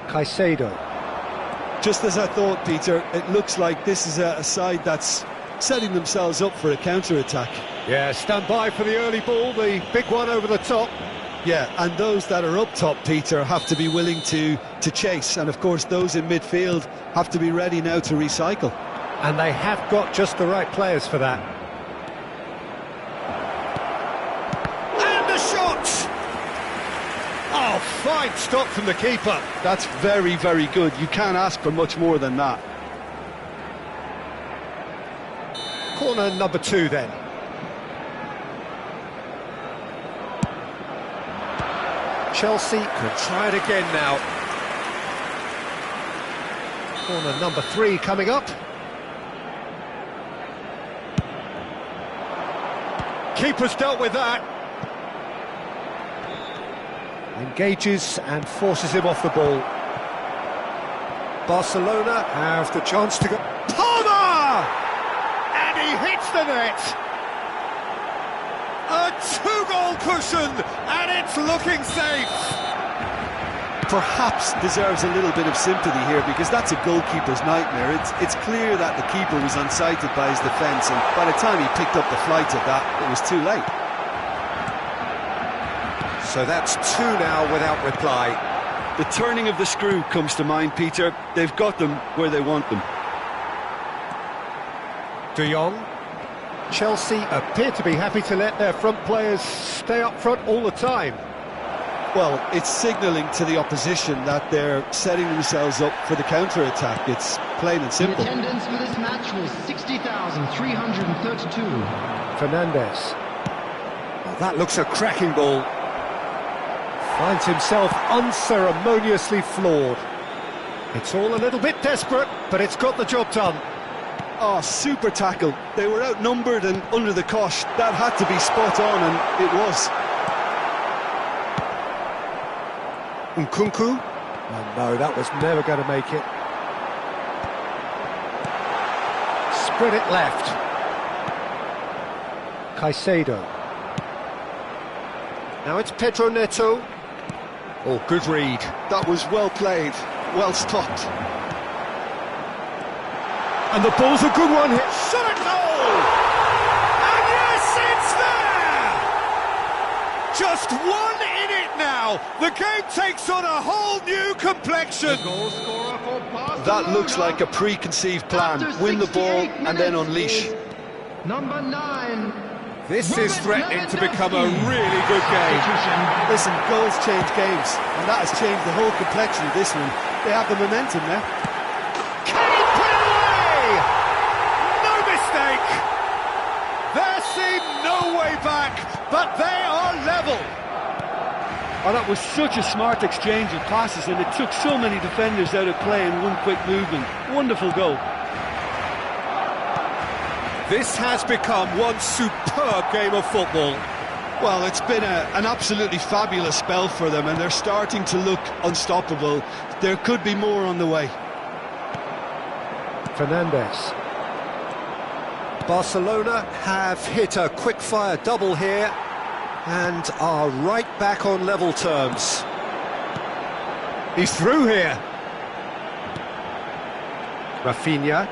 Caicedo. Just as I thought, Peter, it looks like this is a side that's setting themselves up for a counter-attack. Yeah, stand by for the early ball, the big one over the top. Yeah, and those that are up top, Peter, have to be willing to chase. And, of course, those in midfield have to be ready now to recycle. And they have got just the right players for that. And the shot! Oh, fine stop from the keeper. That's very, very good. You can't ask for much more than that. Corner number 2 then. Chelsea could try it again now. Corner number 3 coming up. Keeper's dealt with that. Engages and forces him off the ball. Barcelona have the chance to go. Palmer! And he hits the net. A 2-goal cushion, and it's looking safe. perhaps deserves a little bit of sympathy here, because that's a goalkeeper's nightmare. It's clear that the keeper was unsighted by his defence, and by the time he picked up the flight of that, it was too late. So that's two now without reply. The turning of the screw comes to mind, Peter. They've got them where they want them. De Jong. Chelsea appear to be happy to let their front players stay up front all the time. Well, it's signalling to the opposition that they're setting themselves up for the counter-attack. It's plain and simple. The attendance for this match was 60,332. Fernandes. Well, that looks a cracking ball. Finds himself unceremoniously floored. It's all a little bit desperate, but it's got the job done. Oh, super tackle. They were outnumbered and under the cosh. That had to be spot on, and it was. Nkunku. Oh no, that was never going to make it. Spread it left. Caicedo. Now it's Pedro Neto. Oh, good read. That was well played, well stopped. And the ball's a good one here. Shot at goal! And yes, it's there! Just one in it now. The game takes on a whole new complexion. Goal scorer for Barcelona. That looks like a preconceived plan. Win the ball and then unleash. Number 9. This is threatening to become a really good game. Listen, goals change games, and that has changed the whole complexion of this one. They have the momentum now. Can he put it away? No mistake. There seemed no way back, but they are level. Oh, that was such a smart exchange of passes, and it took so many defenders out of play in one quick movement. Wonderful goal. This has become one superb game of football. Well, it's been an absolutely fabulous spell for them, and they're starting to look unstoppable. There could be more on the way. Fernandes. Barcelona have hit a quick-fire double here and are right back on level terms. He's through here. Rafinha.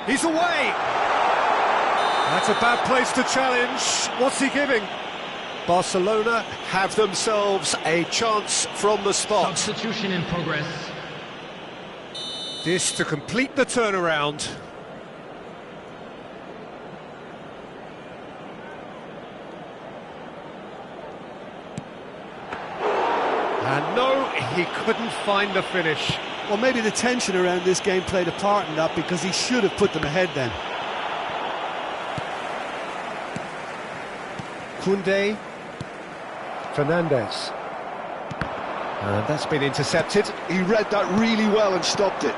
He's away! That's a bad place to challenge. What's he giving? Barcelona have themselves a chance from the spot. Substitution in progress. This to complete the turnaround. And no, he couldn't find the finish. Well, maybe the tension around this game played a part in that, because he should have put them ahead then. Koundé. Fernandes. And that's been intercepted. He read that really well and stopped it.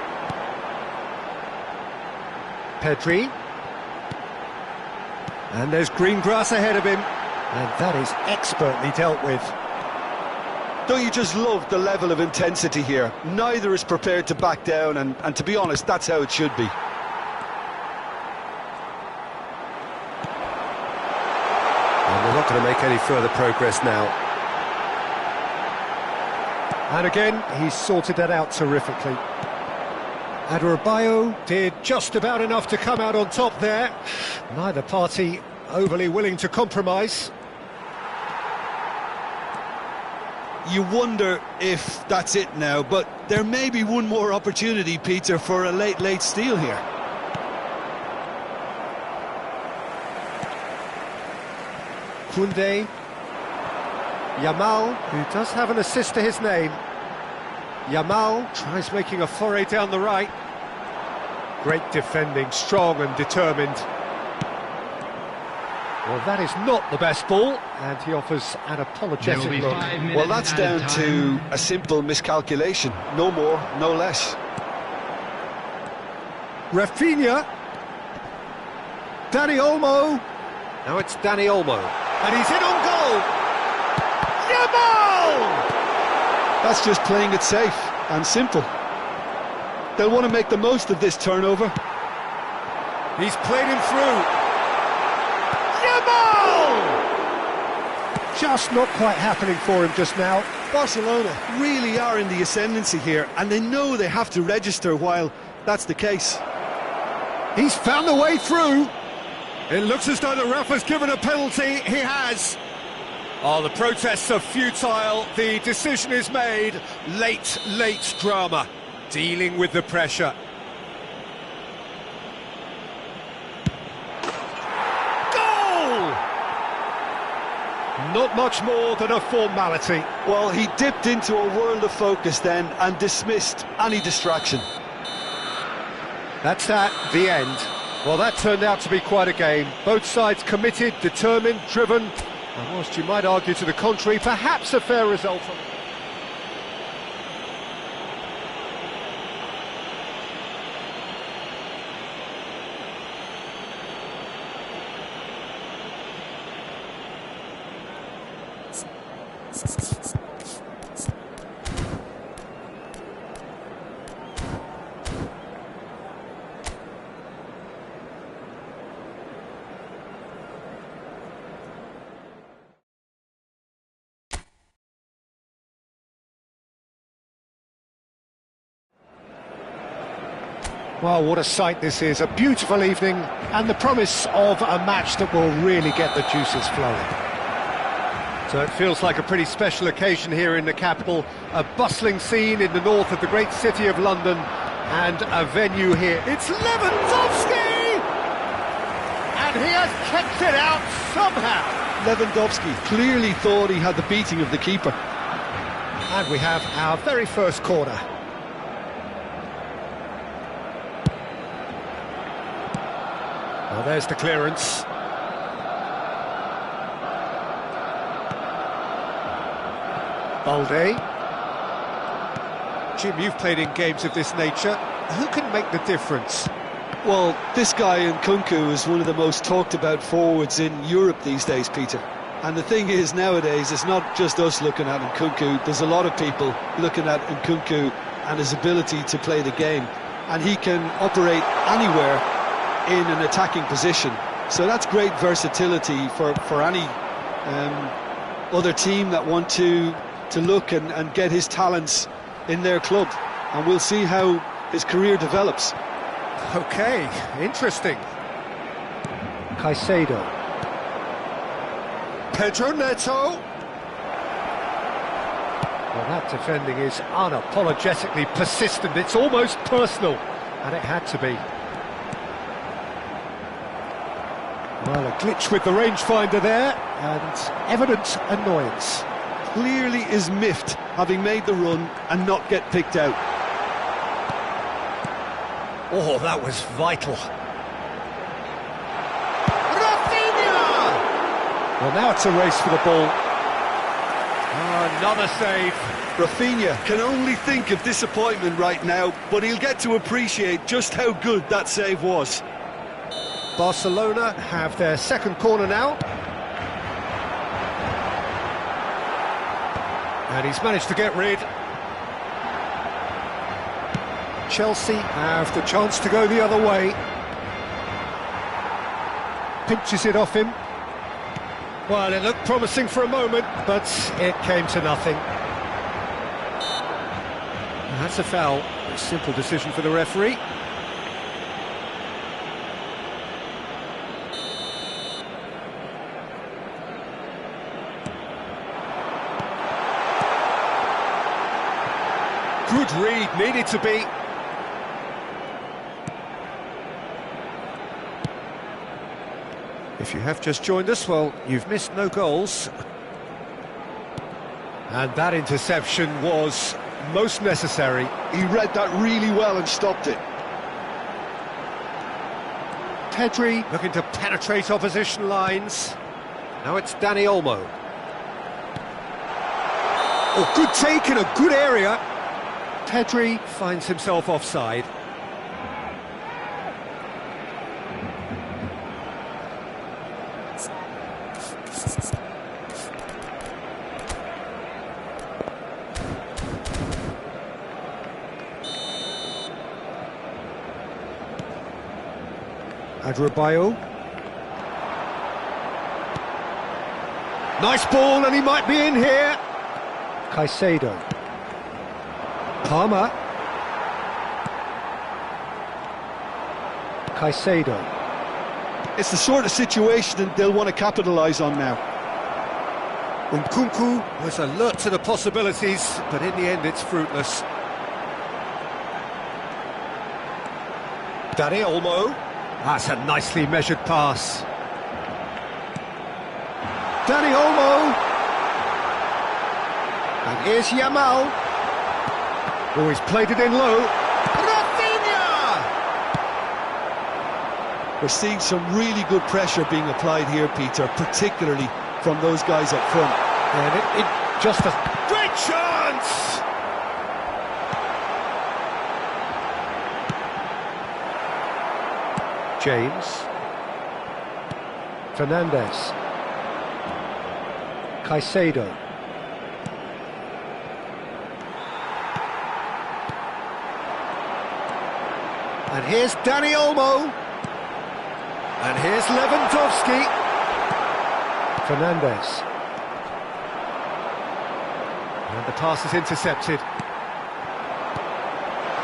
Pedri. And there's green grass ahead of him. And that is expertly dealt with. Don't you just love the level of intensity here? Neither is prepared to back down, and to be honest, that's how it should be. And we're not going to make any further progress now. And again, he's sorted that out terrifically. Adebayo did just about enough to come out on top there. Neither party overly willing to compromise. You wonder if that's it now, but there may be one more opportunity, Peter, for a late steal here. Koundé. Yamal, who does have an assist to his name. Yamal tries making a foray down the right. Great defending, strong and determined. Well, that is not the best ball, and he offers an apologetic look. Well, that's down to a simple miscalculation. No more, no less. Rafinha. Dani Olmo. Now it's Dani Olmo. And he's in on goal. Yamal! That's just playing it safe and simple. They'll want to make the most of this turnover. He's played him through. Yamal! just not quite happening for him just now. Barcelona really are in the ascendancy here, and they know they have to register while that's the case. He's found the way through. It looks as though the ref has given a penalty. He has. Oh, the protests are futile. The decision is made. Late drama. Dealing with the pressure. Goal! Not much more than a formality. Well, he dipped into a world of focus then and dismissed any distraction. That's that, the end. Well, that turned out to be quite a game. Both sides committed, determined, driven, and whilst you might argue to the contrary, perhaps a fair result. Well, what a sight this is. A beautiful evening and the promise of a match that will really get the juices flowing. So it feels like a pretty special occasion here in the capital. A bustling scene in the north of the great city of London and a venue here. It's Lewandowski! And he has kept it out somehow. Lewandowski clearly thought he had the beating of the keeper. And we have our very first corner. Well, there's the clearance. Balde. Jim, you've played in games of this nature. Who can make the difference? Well, this guy Nkunku is one of the most talked about forwards in Europe these days, Peter. And the thing is, nowadays, it's not just us looking at Nkunku. There's a lot of people looking at Nkunku and his ability to play the game. And he can operate anywhere in an attacking position, so that's great versatility for any other team that want to look and get his talents in their club, and we'll see how his career develops. Okay, interesting. Caicedo. Pedro Neto. Well, that defending is unapologetically persistent. It's almost personal, and it had to be. Well, a glitch with the rangefinder there, and evident annoyance. Clearly is miffed, having made the run and not get picked out. Oh, that was vital. Rafinha! Well, now it's a race for the ball. Oh, another save. Rafinha can only think of disappointment right now, but he'll get to appreciate just how good that save was. Barcelona have their second corner now. And he's managed to get rid. Chelsea have the chance to go the other way. Pinches it off him. Well, it looked promising for a moment, but it came to nothing. And that's a foul. A simple decision for the referee. Good read, needed to be. If you have just joined us, well, you've missed no goals. And that interception was most necessary. He read that really well and stopped it. Pedri looking to penetrate opposition lines. Now it's Dani Olmo. Oh, good take in a good area. Pedri finds himself offside. Adebayo. Nice ball, and he might be in here. Caicedo. Palmer. Caicedo. It's the sort of situation that they'll want to capitalise on now. Nkunku was alert to the possibilities, but in the end it's fruitless. Dani Olmo. That's a nicely measured pass. Dani Olmo. And here's Yamal. Oh, he's played it in low. Rafinha! We're seeing some really good pressure being applied here, Peter, particularly from those guys up front. And it just a great chance! James. Fernandes. Caicedo. And here's Dani Olmo. And here's Lewandowski. Fernandes. And the pass is intercepted.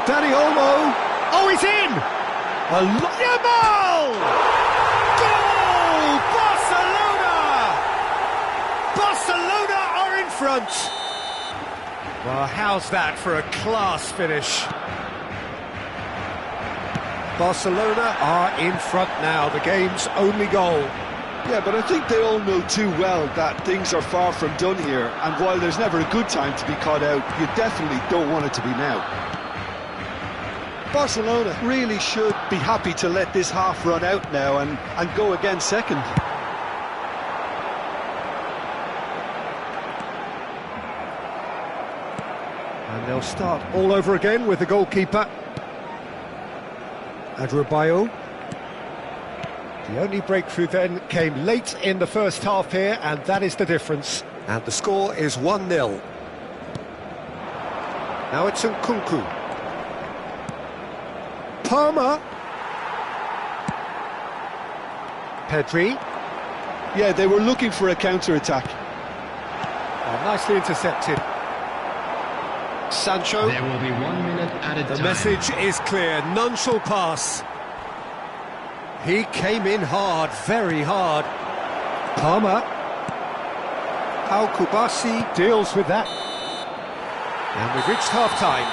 Dani Olmo. Oh, he's in! Yamal! Goal! Barcelona! Barcelona are in front. Well, how's that for a class finish? Barcelona are in front now, the game's only goal. Yeah, but I think they all know too well that things are far from done here, and while there's never a good time to be caught out, you definitely don't want it to be now. Barcelona really should be happy to let this half run out now and go again second. And they'll start all over again with the goalkeeper. Adebayo. The only breakthrough then came late in the first half here, and that is the difference. And the score is 1-0. Now it's Nkunku. Palmer. Pedri. Yeah, they were looking for a counter-attack. Nicely intercepted. Sancho. There will be 1 minute added time. The message is clear, none shall pass. He came in hard, very hard. Palmer. Al-Kubasi deals with that. And we've reached half-time.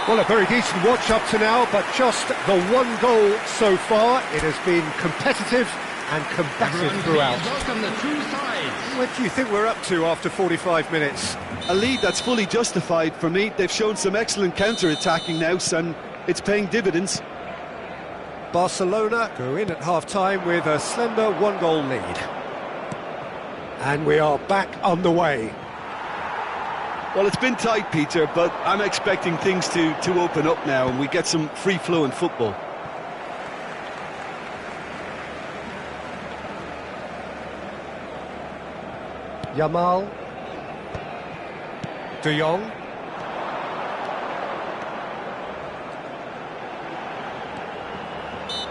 Well, a very decent watch up to now, but just the one goal so far. It has been competitive and combative throughout. Welcome the two sides. What do you think we're up to after 45 minutes? A lead that's fully justified for me. They've shown some excellent counter-attacking now, and it's paying dividends. Barcelona go in at half-time with a slender one-goal lead. And we are back underway. Well, it's been tight, Peter, but I'm expecting things to open up now and we get some free-flowing football. Yamal. De Jong.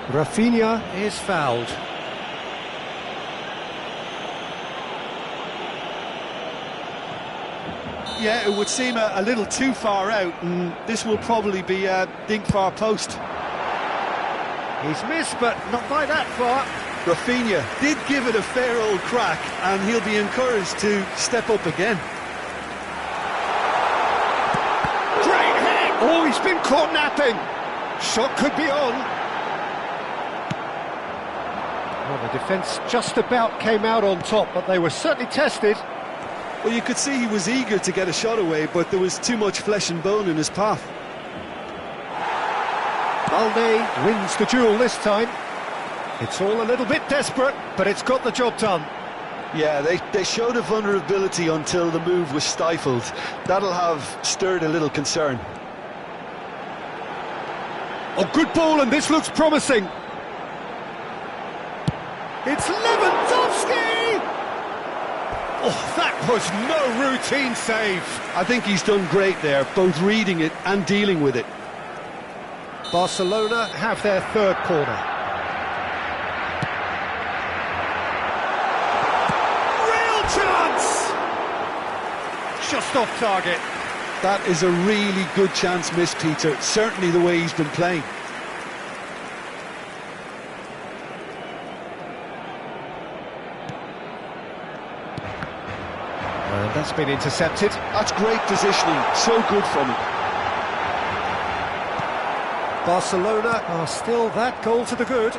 Rafinha is fouled. Yeah, it would seem a little too far out, and this will probably be a dink far post. He's missed, but not by that far. Rafinha did give it a fair old crack, and he'll be encouraged to step up again. Great hit! Oh, he's been caught napping. Shot could be on. Well, the defence just about came out on top, but they were certainly tested. Well, you could see he was eager to get a shot away, but there was too much flesh and bone in his path. Balde wins the duel this time. It's all a little bit desperate, but it's got the job done. Yeah, they showed a vulnerability until the move was stifled. That'll have stirred a little concern. Oh, good ball, and this looks promising. It's Lewandowski! Oh, that was no routine save. I think he's done great there, both reading it and dealing with it. Barcelona have their third corner. Real chance! Just off target. That is a really good chance missed, Peter. Certainly the way he's been playing. And that's been intercepted. That's great positioning. So good from him. Barcelona are still that goal to the good.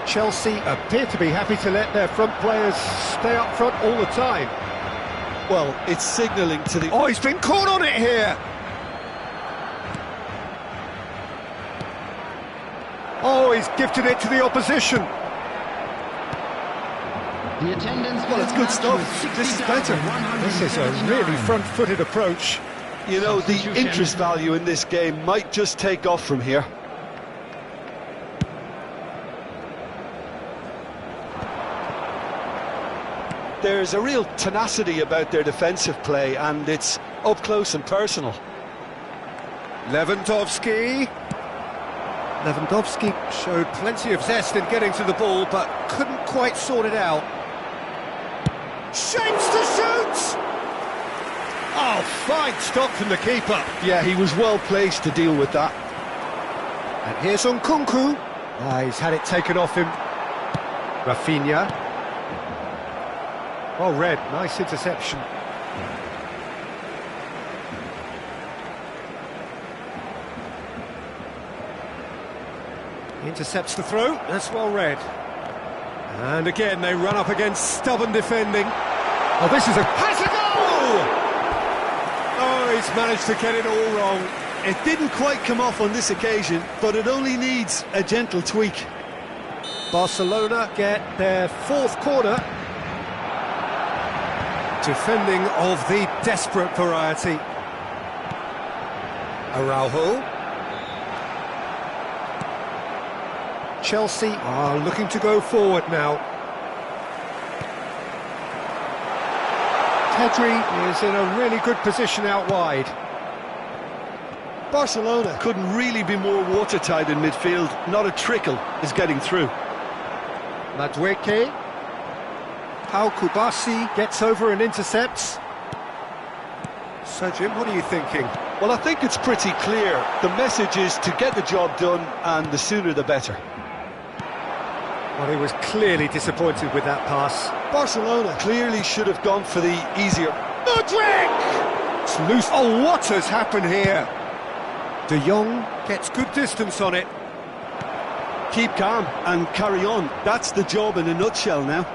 Chelsea appear to be happy to let their front players stay up front all the time. Well, it's signalling to the... Oh, he's been caught on it here! Oh, he's gifted it to the opposition. The attendance Well, it's good stuff. This is better. This is a really front-footed approach. You know, the interest value in this game might just take off from here. There's a real tenacity about their defensive play, and it's up close and personal. Lewandowski showed plenty of zest in getting to the ball, but couldn't quite sort it out. Shapes to shoot! Oh, fine stop from the keeper. Yeah, he was well placed to deal with that. And here's Nkunku. He's had it taken off him. Rafinha. Well read, nice interception. Intercepts the throw, that's well read. And again they run up against stubborn defending. Oh, this is has a goal! Oh, he's managed to get it all wrong. It didn't quite come off on this occasion, but it only needs a gentle tweak. Barcelona get their fourth corner. Defending of the desperate variety. Araujo. Chelsea are looking to go forward now. Pedri is in a really good position out wide. Barcelona couldn't really be more watertight in midfield. Not a trickle is getting through. Madueke. Pau Kubasi gets over and intercepts. So, Jim, what are you thinking? Well, I think it's pretty clear. The message is to get the job done, and the sooner the better. Well, he was clearly disappointed with that pass. Barcelona clearly should have gone for the easier... Modric! It's loose. Oh, what has happened here? De Jong gets good distance on it. Keep calm and carry on. That's the job in a nutshell now.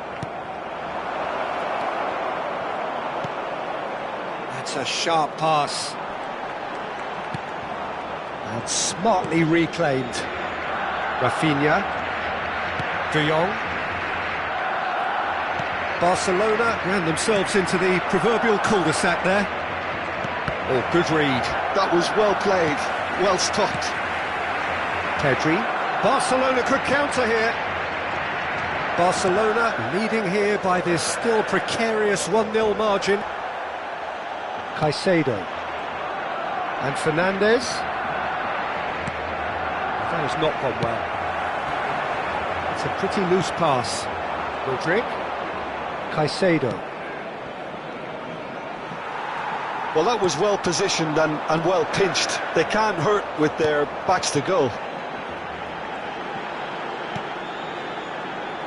That's a sharp pass. And smartly reclaimed. Rafinha. De Jong. Barcelona ran themselves into the proverbial cul-de-sac there. Oh, good read. That was well played, well stopped. Pedri. Barcelona could counter here. Barcelona leading here by this still precarious 1-0 margin. Caicedo. And Fernandes. That has not gone well. It's a pretty loose pass. Modric. Caicedo. Well, that was well positioned and well pinched. They can't hurt with their backs to goal.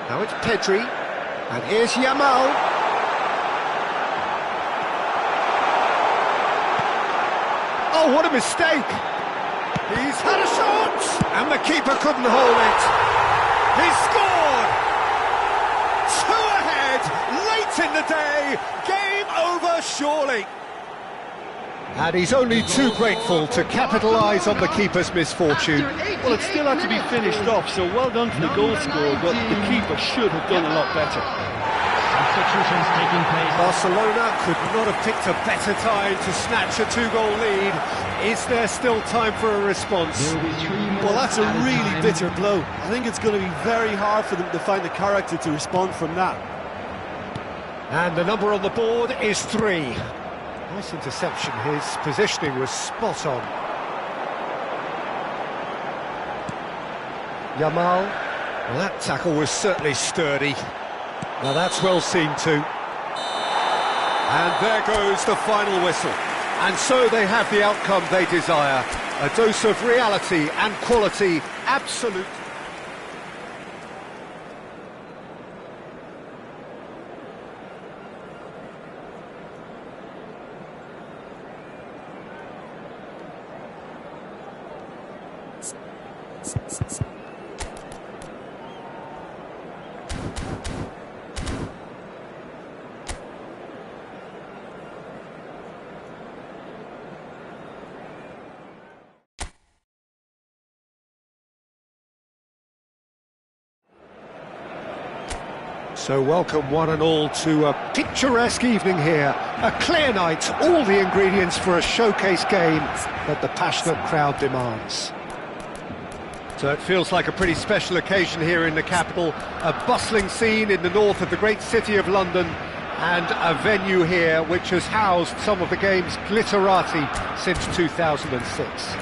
Now it's Pedri. And here's Yamal. Oh, what a mistake! He's had a shot! And the keeper couldn't hold it. He scored! 2 ahead, late in the day, game over surely. And he's only too grateful to capitalise on the keeper's misfortune. Well, it still had to be finished off, so well done to the goal scorer, but the keeper should have done a lot better. Substitutions taking place. Barcelona could not have picked a better time to snatch a 2-goal lead. Is there still time for a response? Well, that's a really bitter blow. I think it's going to be very hard for them to find the character to respond from that. And the number on the board is 3. Nice interception, his positioning was spot on. Yamal, well, that tackle was certainly sturdy. Now that's well seen too. And there goes the final whistle. And so they have the outcome they desire. A dose of reality and quality, absolute. So welcome one and all to a picturesque evening here. A clear night, all the ingredients for a showcase game that the passionate crowd demands. So it feels like a pretty special occasion here in the capital. A bustling scene in the north of the great city of London, and a venue here which has housed some of the game's glitterati since 2006.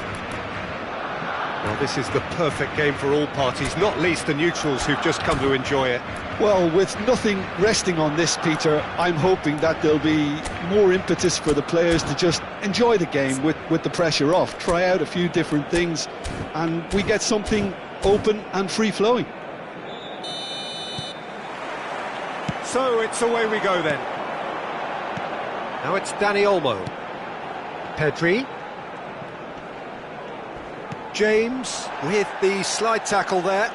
Well, this is the perfect game for all parties, not least the neutrals who've just come to enjoy it. Well, with nothing resting on this, Peter, I'm hoping that there'll be more impetus for the players to just enjoy the game with the pressure off, try out a few different things, and we get something open and free-flowing. So it's away we go then. Now it's Dani Olmo. Pedri. James with the slide tackle there.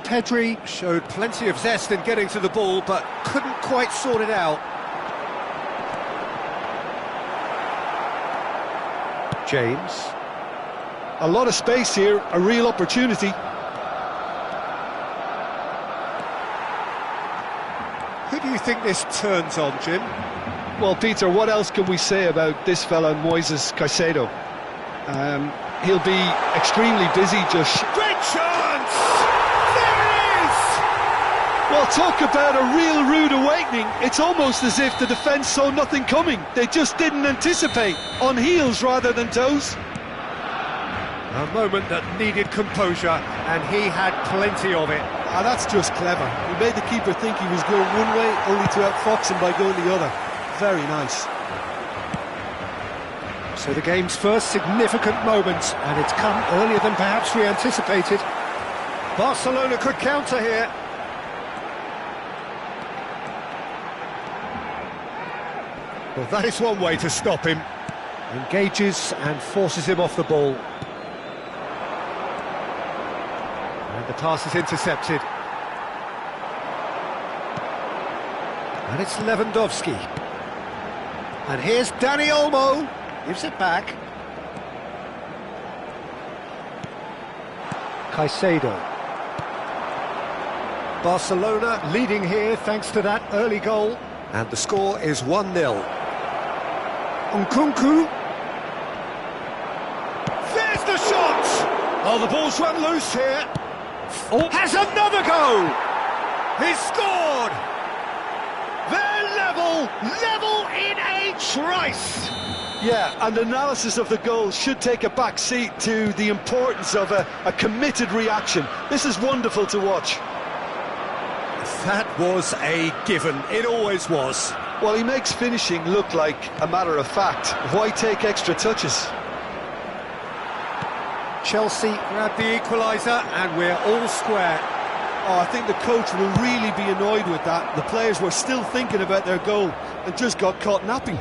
Pedri showed plenty of zest in getting to the ball, but couldn't quite sort it out. James. A lot of space here, a real opportunity. Who do you think this turns on, Jim? Well, Peter, what else can we say about this fella, Moises Caicedo? He'll be extremely busy, just... Great chance! There it is! Well, talk about a real rude awakening. It's almost as if the defence saw nothing coming. They just didn't anticipate, on heels rather than toes. A moment that needed composure, and he had plenty of it. Ah, that's just clever. He made the keeper think he was going one way, only to outfox him by going the other. Very nice. So the game's first significant moment, and it's come earlier than perhaps we anticipated. Barcelona could counter here. Well, that is one way to stop him. Engages and forces him off the ball. And the pass is intercepted. And it's Lewandowski. And here's Dani Olmo. Gives it back. Caicedo. Barcelona leading here thanks to that early goal. And the score is 1-0. Nkunku. There's the shot! Oh, the ball's run loose here. Oh, has another go! He's scored! They're level in a trice! Yeah, and analysis of the goal should take a back seat to the importance of a committed reaction. This is wonderful to watch. That was a given. It always was. Well, he makes finishing look like a matter of fact. Why take extra touches? Chelsea grab the equaliser, and we're all square. Oh, I think the coach will really be annoyed with that. The players were still thinking about their goal and just got caught napping.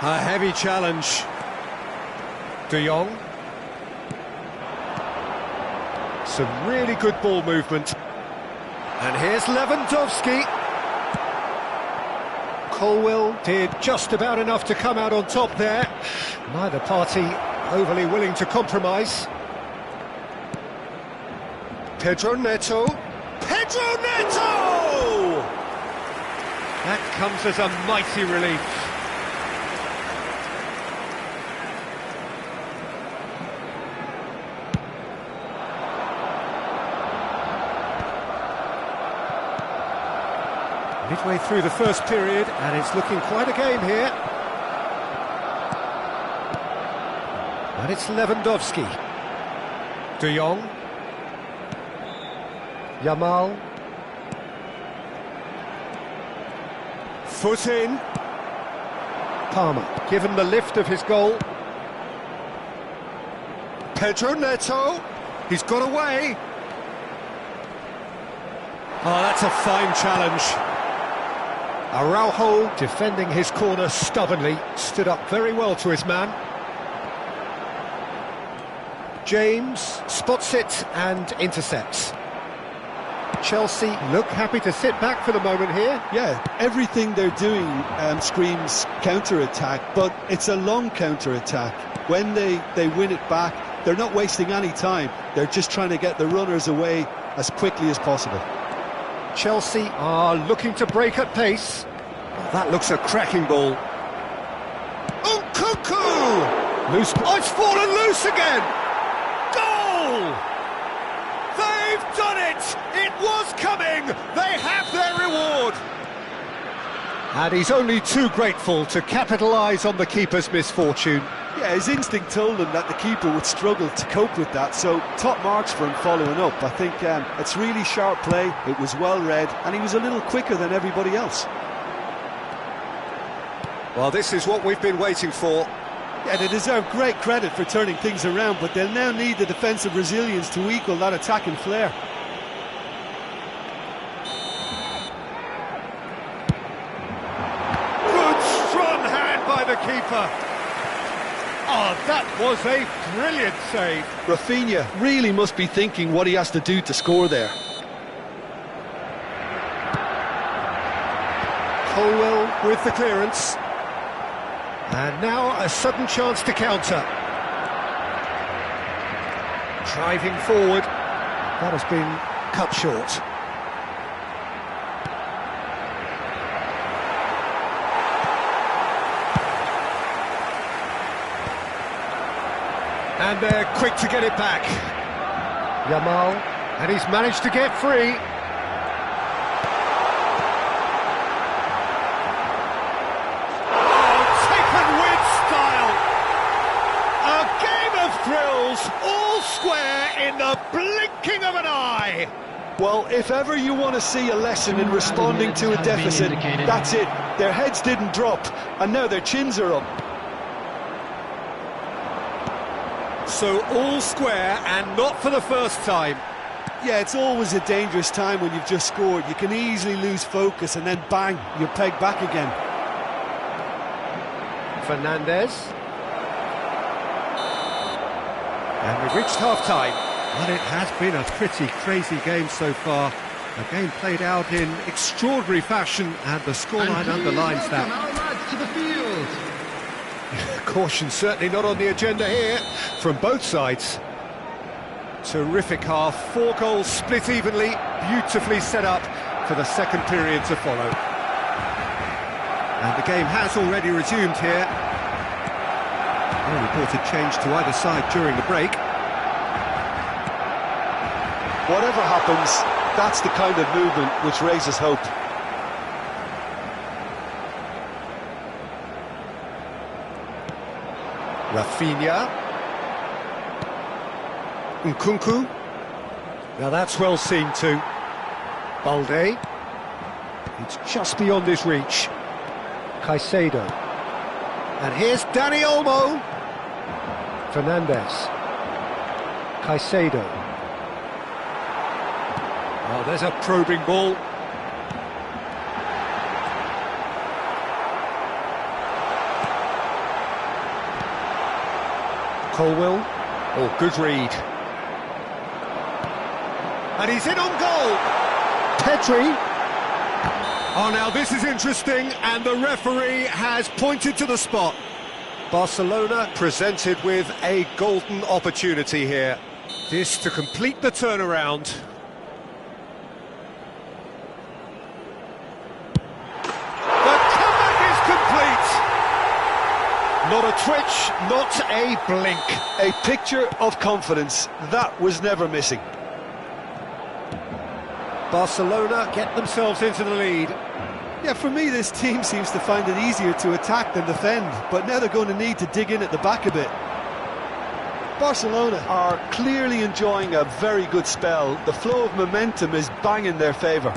A heavy challenge. De Jong. Some really good ball movement. And here's Lewandowski. Colwill did just about enough to come out on top there. Neither party overly willing to compromise. Pedro Neto. Pedro Neto! That comes as a mighty relief. Midway through the first period, and it's looking quite a game here. And it's Lewandowski. De Jong. Yamal. Foot in. Palmer, given the lift of his goal. Pedro Neto, he's got away. Oh, that's a fine challenge. Araujo, defending his corner stubbornly, stood up very well to his man. James spots it and intercepts. Chelsea look happy to sit back for the moment here. Yeah, everything they're doing screams counter-attack, but it's a long counter-attack. When they win it back, they're not wasting any time. They're just trying to get the runners away as quickly as possible. Chelsea are looking to break at pace. Oh, that looks a cracking ball. Nkunku! Loose. Oh, it's fallen loose again! Goal! They've done it! It was coming! They have their reward! And he's only too grateful to capitalise on the keeper's misfortune. Yeah, his instinct told him that the keeper would struggle to cope with that, so top marks for him following up. I think it's really sharp play, it was well read, and he was a little quicker than everybody else. Well, this is what we've been waiting for. Yeah, they deserve great credit for turning things around, but they'll now need the defensive resilience to equal that attacking flair. Good, strong hand by the keeper. Oh, that was a brilliant save. Rafinha really must be thinking what he has to do to score there. Colwell with the clearance. And now a sudden chance to counter. Driving forward. That has been cut short. And they're quick to get it back. Yamal, and he's managed to get free. Oh, taken with style. A game of thrills, all square in the blinking of an eye. Well, if ever you want to see a lesson in responding to a deficit, that's it. Their heads didn't drop, and now their chins are up. So all square, and not for the first time. Yeah, it's always a dangerous time when you've just scored. You can easily lose focus and then bang, you're pegged back again. Fernandez. And we've reached half-time. Well, it has been a pretty crazy game so far. A game played out in extraordinary fashion, and the scoreline underlines that. Our lads to the field. Caution certainly not on the agenda here from both sides. Terrific half, 4 goals split evenly, beautifully set up for the second period to follow. And the game has already resumed here. No reported change to either side during the break. Whatever happens, that's the kind of movement which raises hope. Rafinha. Nkunku. Now that's well seen too. Balde. It's just beyond his reach. Caicedo. And here's Dani Olmo. Fernandez. Caicedo. Oh, there's a probing ball. Colwell. Oh, good read. And he's in on goal. Pedri. Oh, now this is interesting, and the referee has pointed to the spot. Barcelona presented with a golden opportunity here. This to complete the turnaround. The comeback is complete. Not a twitch, not a blink. A picture of confidence, that was never missing. Barcelona get themselves into the lead. Yeah, for me this team seems to find it easier to attack than defend, but now they're going to need to dig in at the back a bit. Barcelona are clearly enjoying a very good spell. The flow of momentum is bang in their favour.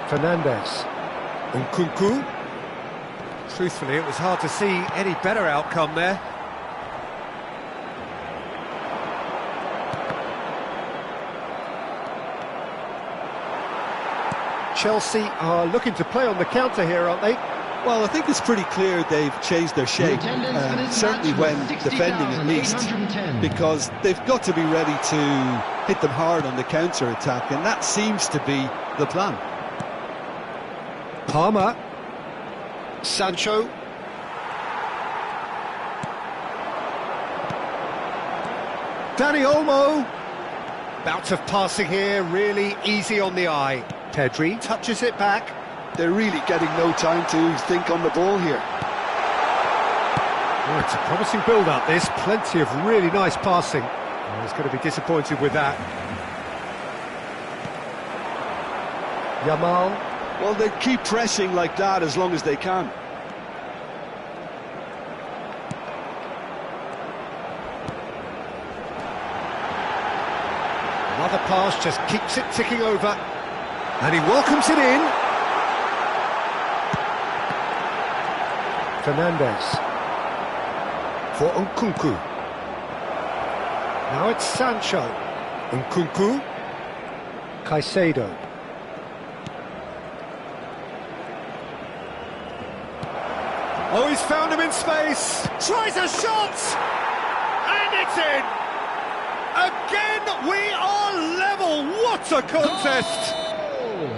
Fernandez. Nkunku. Truthfully, it was hard to see any better outcome there. Chelsea are looking to play on the counter here, aren't they? Well, I think it's pretty clear they've changed their shape, certainly when defending at least, because they've got to be ready to hit them hard on the counter-attack, and that seems to be the plan. Palmer. Sancho. Dani Olmo. Bout of passing here, really easy on the eye. Pedri touches it back. They're really getting no time to think on the ball here. Oh, it's a promising build-up, this. Plenty of really nice passing. Oh, he's going to be disappointed with that. Yamal. Well, they keep pressing like that as long as they can. Another pass just keeps it ticking over. And he welcomes it in. Fernandes. For Nkunku. Now it's Sancho. Nkunku. Caicedo. Oh, he's found him in space. Tries a shot. And it's in. Again, we are level. What a contest.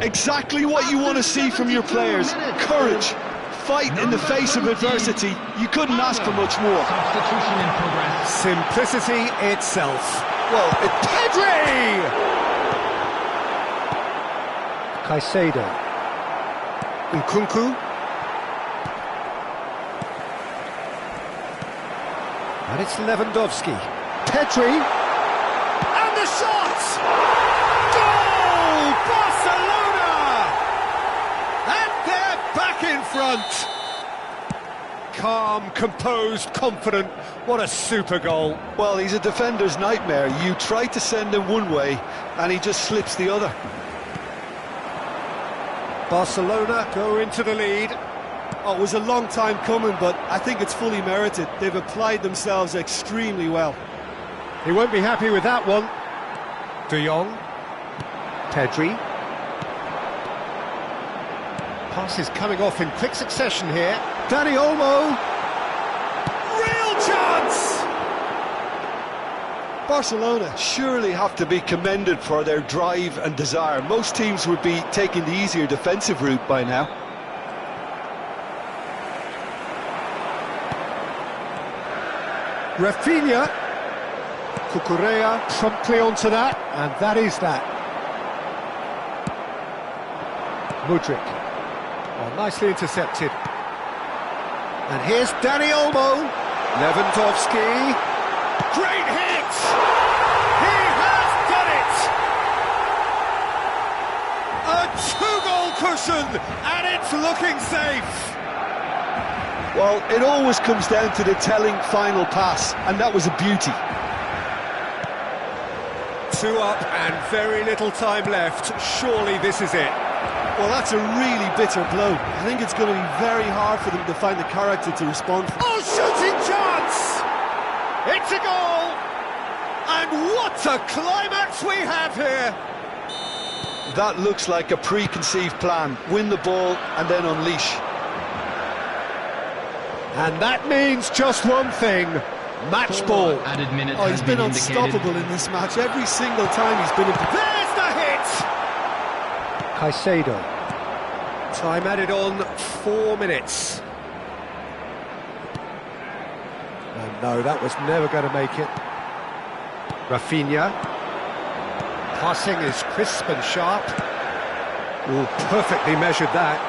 Exactly what you want to see from your players. Courage. Fight in the face of adversity. You couldn't ask for much more. Substitution in progress. Simplicity itself. Well, it's Pedri! Caicedo. Nkunku. And it's Lewandowski. Pedri. And the shot! Goal! Barcelona! And they're back in front. Calm, composed, confident. What a super goal. Well, he's a defender's nightmare. You try to send him one way, and he just slips the other. Barcelona go into the lead. Oh, it was a long time coming, but I think it's fully merited. They've applied themselves extremely well. He won't be happy with that one. De Jong. Pedri. Passes coming off in quick succession here. Dani Olmo. Real chance! Barcelona surely have to be commended for their drive and desire. Most teams would be taking the easier defensive route by now. Rafinha. Cucurella promptly onto that, and that is that. Mudryk. Well, nicely intercepted. And here's Dani Olmo. Lewandowski. Great hit! He has done it! A two-goal cushion, and it's looking safe. Well, it always comes down to the telling final pass, and that was a beauty. 2 up and very little time left. Surely this is it. Well, that's a really bitter blow. I think it's going to be very hard for them to find the character to respond. Oh, shooting chance! It's a goal! And what a climax we have here! That looks like a preconceived plan. Win the ball and then unleash. And that means just one thing. Match ball. Added minutes Oh, he's has been indicated. unstoppable in this match. Every single time he's been in... There's the hit! Caicedo. Time added on 4 minutes. And no, that was never going to make it. Rafinha. Passing is crisp and sharp. Oh, perfectly measured that.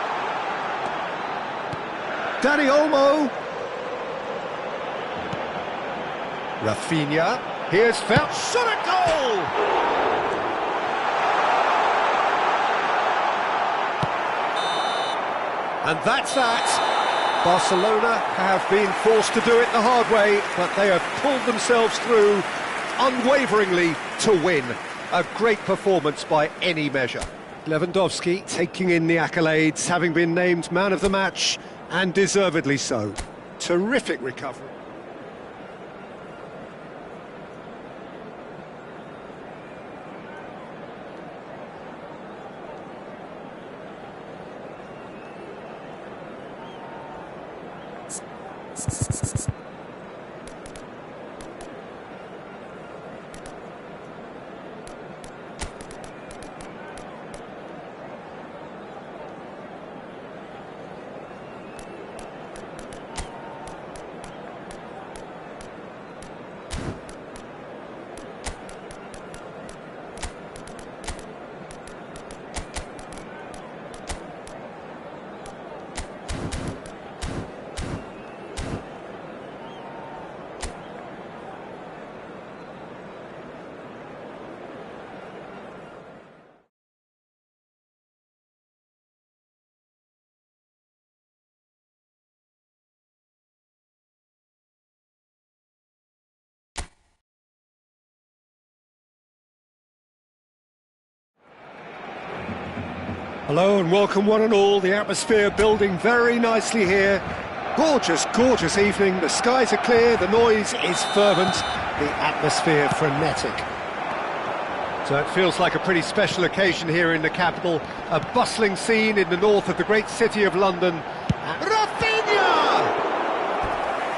Dani Olmo. Rafinha. Here's Felt. Shot a goal! And that's that. Barcelona have been forced to do it the hard way, but they have pulled themselves through unwaveringly to win. A great performance by any measure. Lewandowski taking in the accolades, having been named man of the match, and deservedly so. Terrific recovery. Hello and welcome one and all, the atmosphere building very nicely here. Gorgeous, gorgeous evening, the skies are clear, the noise is fervent, the atmosphere frenetic. So it feels like a pretty special occasion here in the capital, a bustling scene in the north of the great city of London. Rafinha!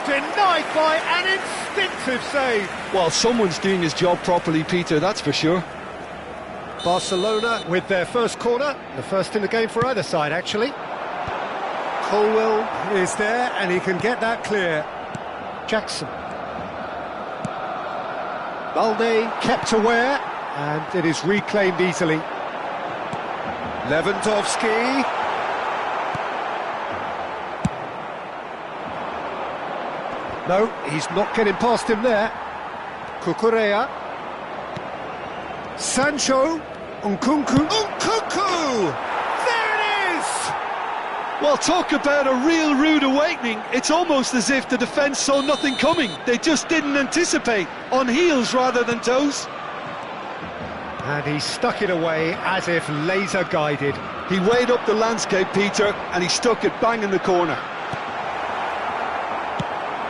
Denied by an instinctive save. Well, someone's doing his job properly, Peter, that's for sure. Barcelona with their first corner, the first in the game for either side actually. Colwell is there and he can get that clear. Jackson. Balde kept aware and it is reclaimed easily. Lewandowski. No, he's not getting past him there. Cucurella. Sancho. Nkunku. There it is! Well, talk about a real rude awakening. It's almost as if the defence saw nothing coming. They just didn't anticipate, on heels rather than toes. And he stuck it away as if laser guided. He weighed up the landscape, Peter, and he stuck it bang in the corner.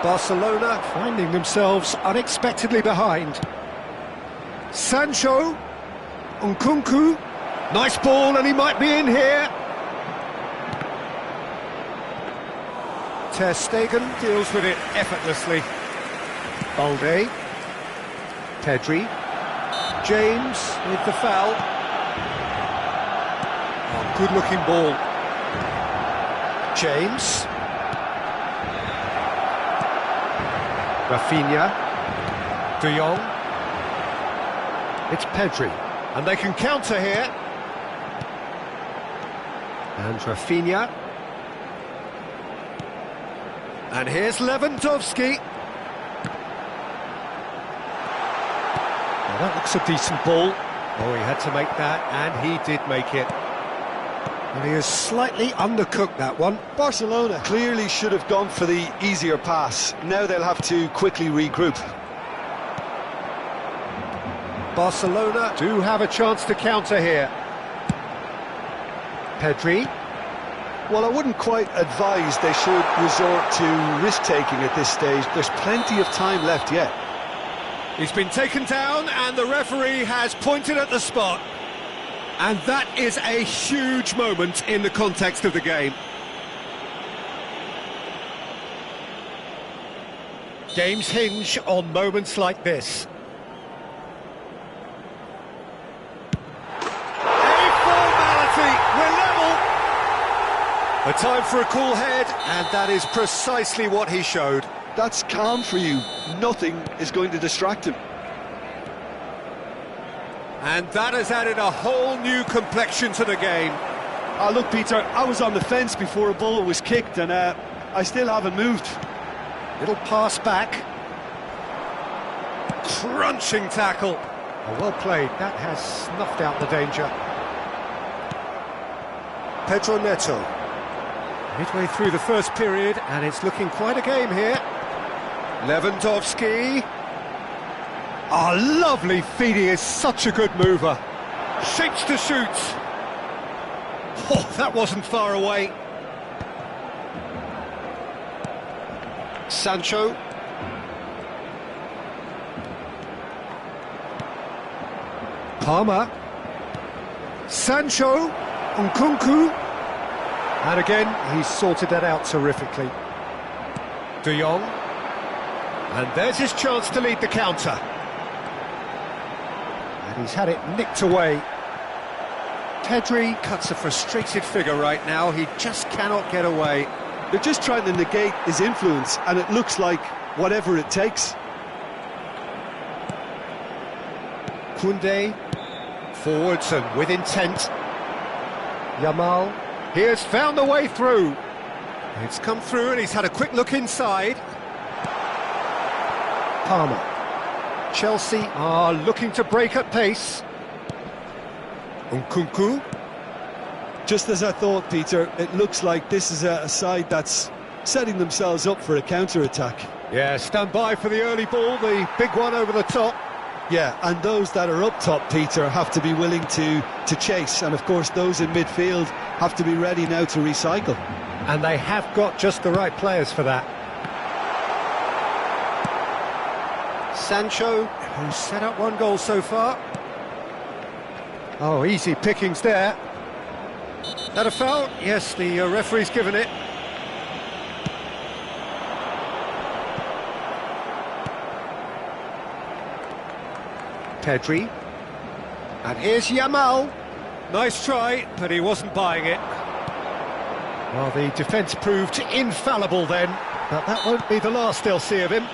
Barcelona finding themselves unexpectedly behind. Sancho. Nkunku, nice ball and he might be in here. Ter Stegen deals with it effortlessly. Balde, Pedri, James with the foul. Oh, good looking ball. James. Rafinha, De Jong. It's Pedri. And they can counter here. And Rafinha. And here's Lewandowski. Well, that looks a decent ball. Oh, he had to make that, and he did make it. And he has slightly undercooked that one. Barcelona clearly should have gone for the easier pass. Now they'll have to quickly regroup. Barcelona do have a chance to counter here. Pedri. Well, I wouldn't quite advise they should resort to risk-taking at this stage. There's plenty of time left yet. He's been taken down and the referee has pointed at the spot. And that is a huge moment in the context of the game. Games hinge on moments like this. A time for a cool head, and that is precisely what he showed. That's calm for you. Nothing is going to distract him. And that has added a whole new complexion to the game. Look, Peter, I was on the fence before a ball was kicked, and I still haven't moved. Little pass back. Crunching tackle. Oh, well played. That has snuffed out the danger. Pedro Neto. Midway through the first period, and it's looking quite a game here. Lewandowski. Oh, lovely feed, he is such a good mover. Shapes to shoot. Oh, that wasn't far away. Sancho. Palmer. Sancho. Nkunku. And again, he's sorted that out terrifically. De Jong. And there's his chance to lead the counter. And he's had it nicked away. Pedri cuts a frustrated figure right now. He just cannot get away. They're just trying to negate his influence, and it looks like whatever it takes. Koundé, forwards and with intent. Yamal, he has found the way through. It's come through and he's had a quick look inside. Palmer. Chelsea are looking to break at pace. Nkunku. Just as I thought, Peter, it looks like this is a side that's setting themselves up for a counter-attack. Yeah, stand by for the early ball, the big one over the top. Yeah, and those that are up top, Peter, have to be willing to chase. And of course, those in midfield have to be ready now to recycle. And they have got just the right players for that. Sancho, who's set up one goal so far. Oh, easy pickings there. That a foul? Yes, the referee's given it. Pedri. And here's Yamal. Nice try, but he wasn't buying it. Well, the defence proved infallible then, but that won't be the last they'll see of him.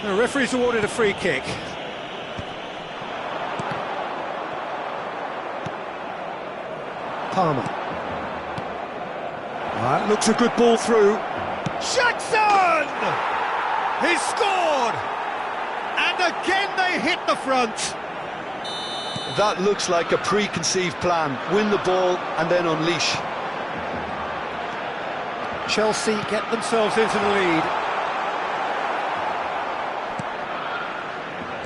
The referee's awarded a free kick. Palmer. That looks a good ball through. Jackson! He's scored! And again they hit the front. That looks like a preconceived plan. Win the ball and then unleash. Chelsea get themselves into the lead.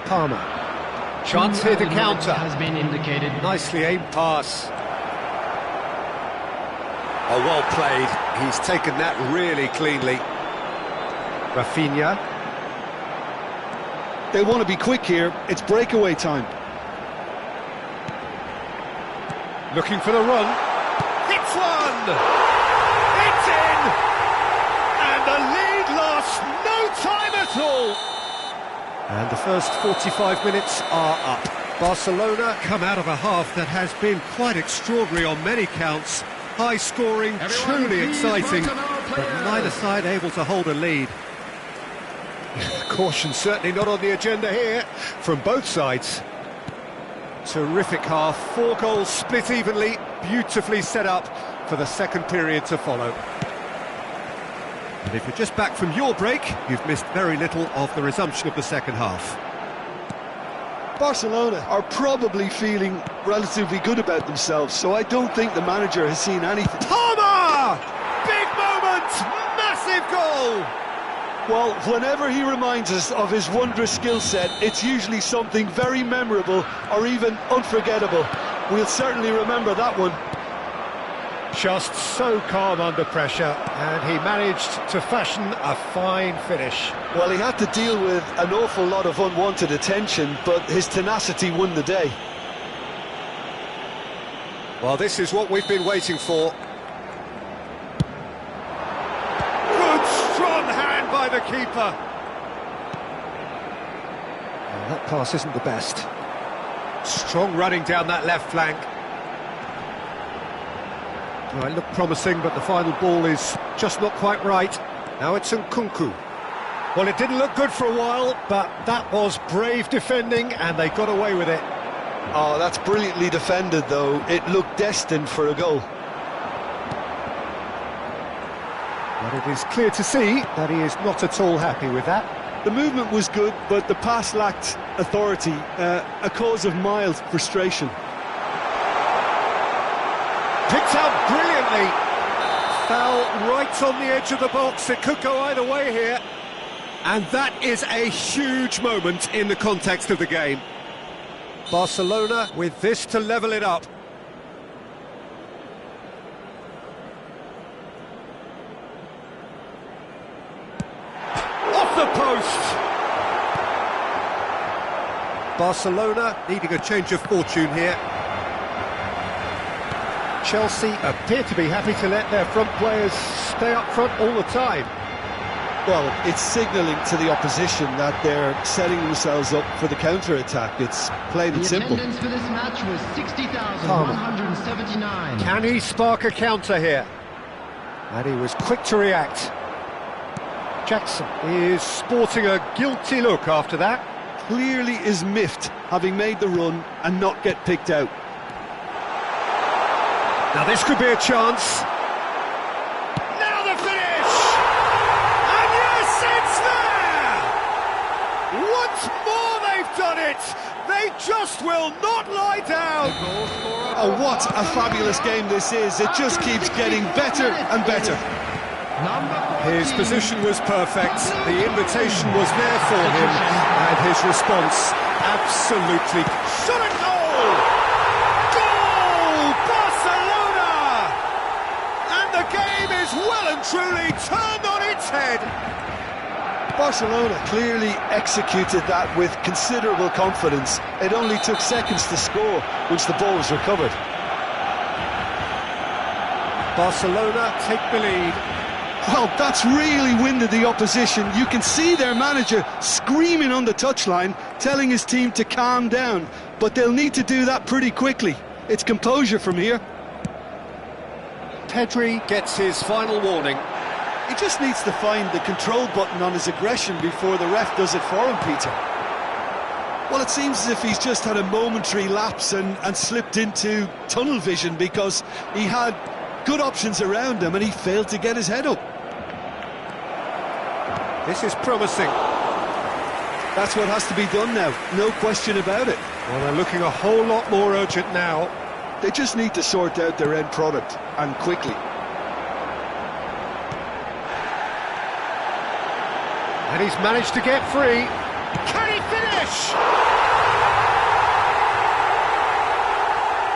Palmer. Chance here to counter. Has been indicated. Nicely aimed pass. Oh, well played. He's taken that really cleanly. Rafinha. They want to be quick here. It's breakaway time. Looking for the run. Hits one! It's in! And the lead lasts no time at all! And the first 45 minutes are up. Barcelona Come out of a half that has been quite extraordinary on many counts. High scoring, truly exciting, but neither side able to hold a lead. Caution certainly not on the agenda here from both sides. Terrific half, 4 goals split evenly, beautifully set up for the second period to follow. And if you're just back from your break, you've missed very little of the resumption of the second half. Barcelona are probably feeling relatively good about themselves, so I don't think the manager has seen anything. Palmer! Big moment! Massive goal! Well, whenever he reminds us of his wondrous skill set, it's usually something very memorable or even unforgettable. We'll certainly remember that one. Just so calm under pressure, and he managed to fashion a fine finish. Well, he had to deal with an awful lot of unwanted attention, but his tenacity won the day. Well, this is what we've been waiting for. Good, strong hand by the keeper. Well, that pass isn't the best. Strong running down that left flank. Well, it looked promising, but the final ball is just not quite right. Now it's Nkunku. Well, it didn't look good for a while, but that was brave defending, and they got away with it. Oh, that's brilliantly defended, though. It looked destined for a goal. But it is clear to see that he is not at all happy with that. The movement was good, but the pass lacked authority, a cause of mild frustration. Picked out brilliantly. Foul right on the edge of the box. It could go either way here. And that is a huge moment in the context of the game. Barcelona with this to level it up. Barcelona needing a change of fortune here. Chelsea appear to be happy to let their front players stay up front all the time. Well, it's signalling to the opposition that they're setting themselves up for the counter-attack. It's plain and simple. The attendance for this match was 60,179. Can he spark a counter here? And he was quick to react. Jackson is sporting a guilty look after that. Clearly is miffed, having made the run and not get picked out. Now this could be a chance. Now the finish! And yes, it's there! Once more they've done it! They just will not lie down! Oh, what a fabulous game this is. It just keeps getting better and better. His position was perfect, the invitation was there for him, and his response absolutely shot a goal! Goal! Barcelona! And the game is well and truly turned on its head. Barcelona clearly executed that with considerable confidence. It only took seconds to score once the ball was recovered. Barcelona take the lead. Well, that's really winded the opposition. You can see their manager screaming on the touchline, telling his team to calm down. But they'll need to do that pretty quickly. It's composure from here. Pedri gets his final warning. He just needs to find the control button on his aggression before the ref does it for him, Peter. Well, it seems as if he's just had a momentary lapse and slipped into tunnel vision, because he had good options around him and he failed to get his head up. This is promising. That's what has to be done now, no question about it. Well, they're looking a whole lot more urgent now. They just need to sort out their end product, and quickly. And he's managed to get free. Can he finish?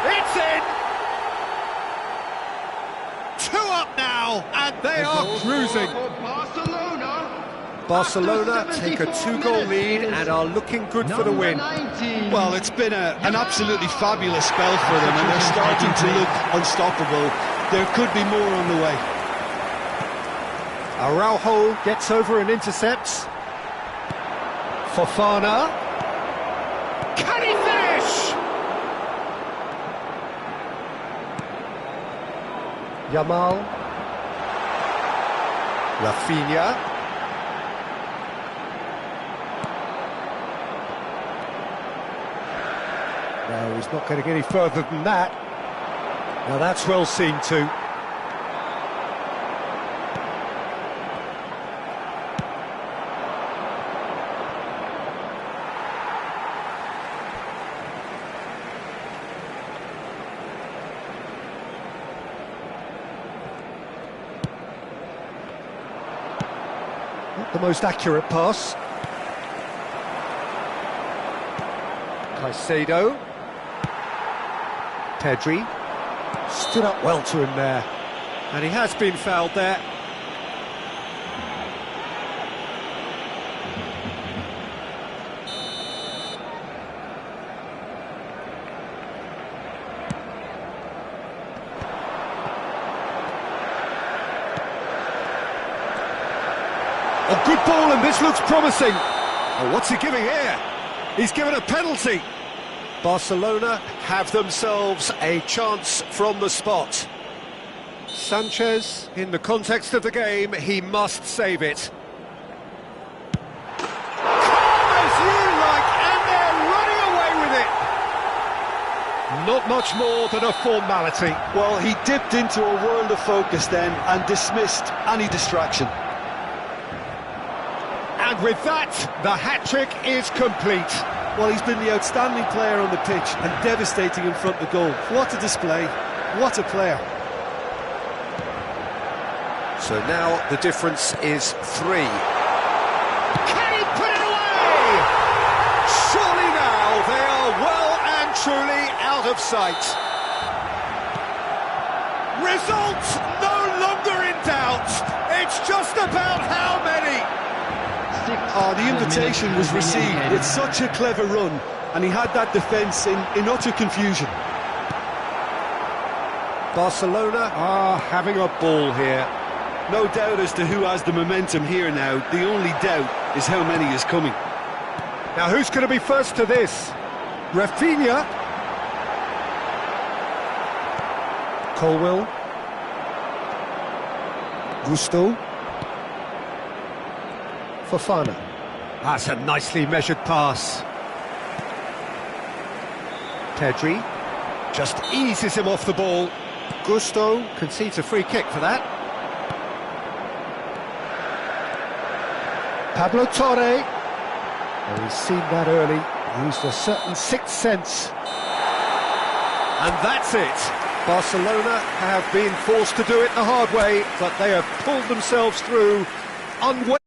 It's in! 2 up now, and they are cruising. Barcelona take a 2-goal lead and are looking good for the win. Well, it's been an absolutely fabulous spell for them, and they're starting to look unstoppable. There could be more on the way. Araujo gets over and intercepts. Fofana. Can he finish? Yamal. Rafinha. No, he's not getting any further than that. Now that's well seen too. Not the most accurate pass. Caicedo. Pedri. Stood up well to him there. And he has been fouled there. Oh, good ball, and this looks promising. Oh, what's he giving here? He's given a penalty. Barcelona have themselves a chance from the spot. Sanchez, in the context of the game, he must save it. Calm as you like, and they're running away with it. Not much more than a formality. Well, he dipped into a world of focus then and dismissed any distraction. And with that, the hat-trick is complete. Well, he's been the outstanding player on the pitch and devastating in front of goal. What a display, what a player. So now the difference is 3. Can he put it away? Surely now they are well and truly out of sight. Result no longer in doubt. It's just about how many. Oh, the invitation was received with such a clever run, and he had that defence in utter confusion. Barcelona are having a ball here. No doubt as to who has the momentum here now. The only doubt is how many is coming. Now who's going to be first to this? Rafinha. Colwill. Gusto. Fofana. That's a nicely measured pass. Pedri just eases him off the ball. Gusto concedes a free kick for that. Pablo Torre. Well, he's seen that early, used a certain sixth sense. And that's it. Barcelona have been forced to do it the hard way, but they have pulled themselves through unwavering.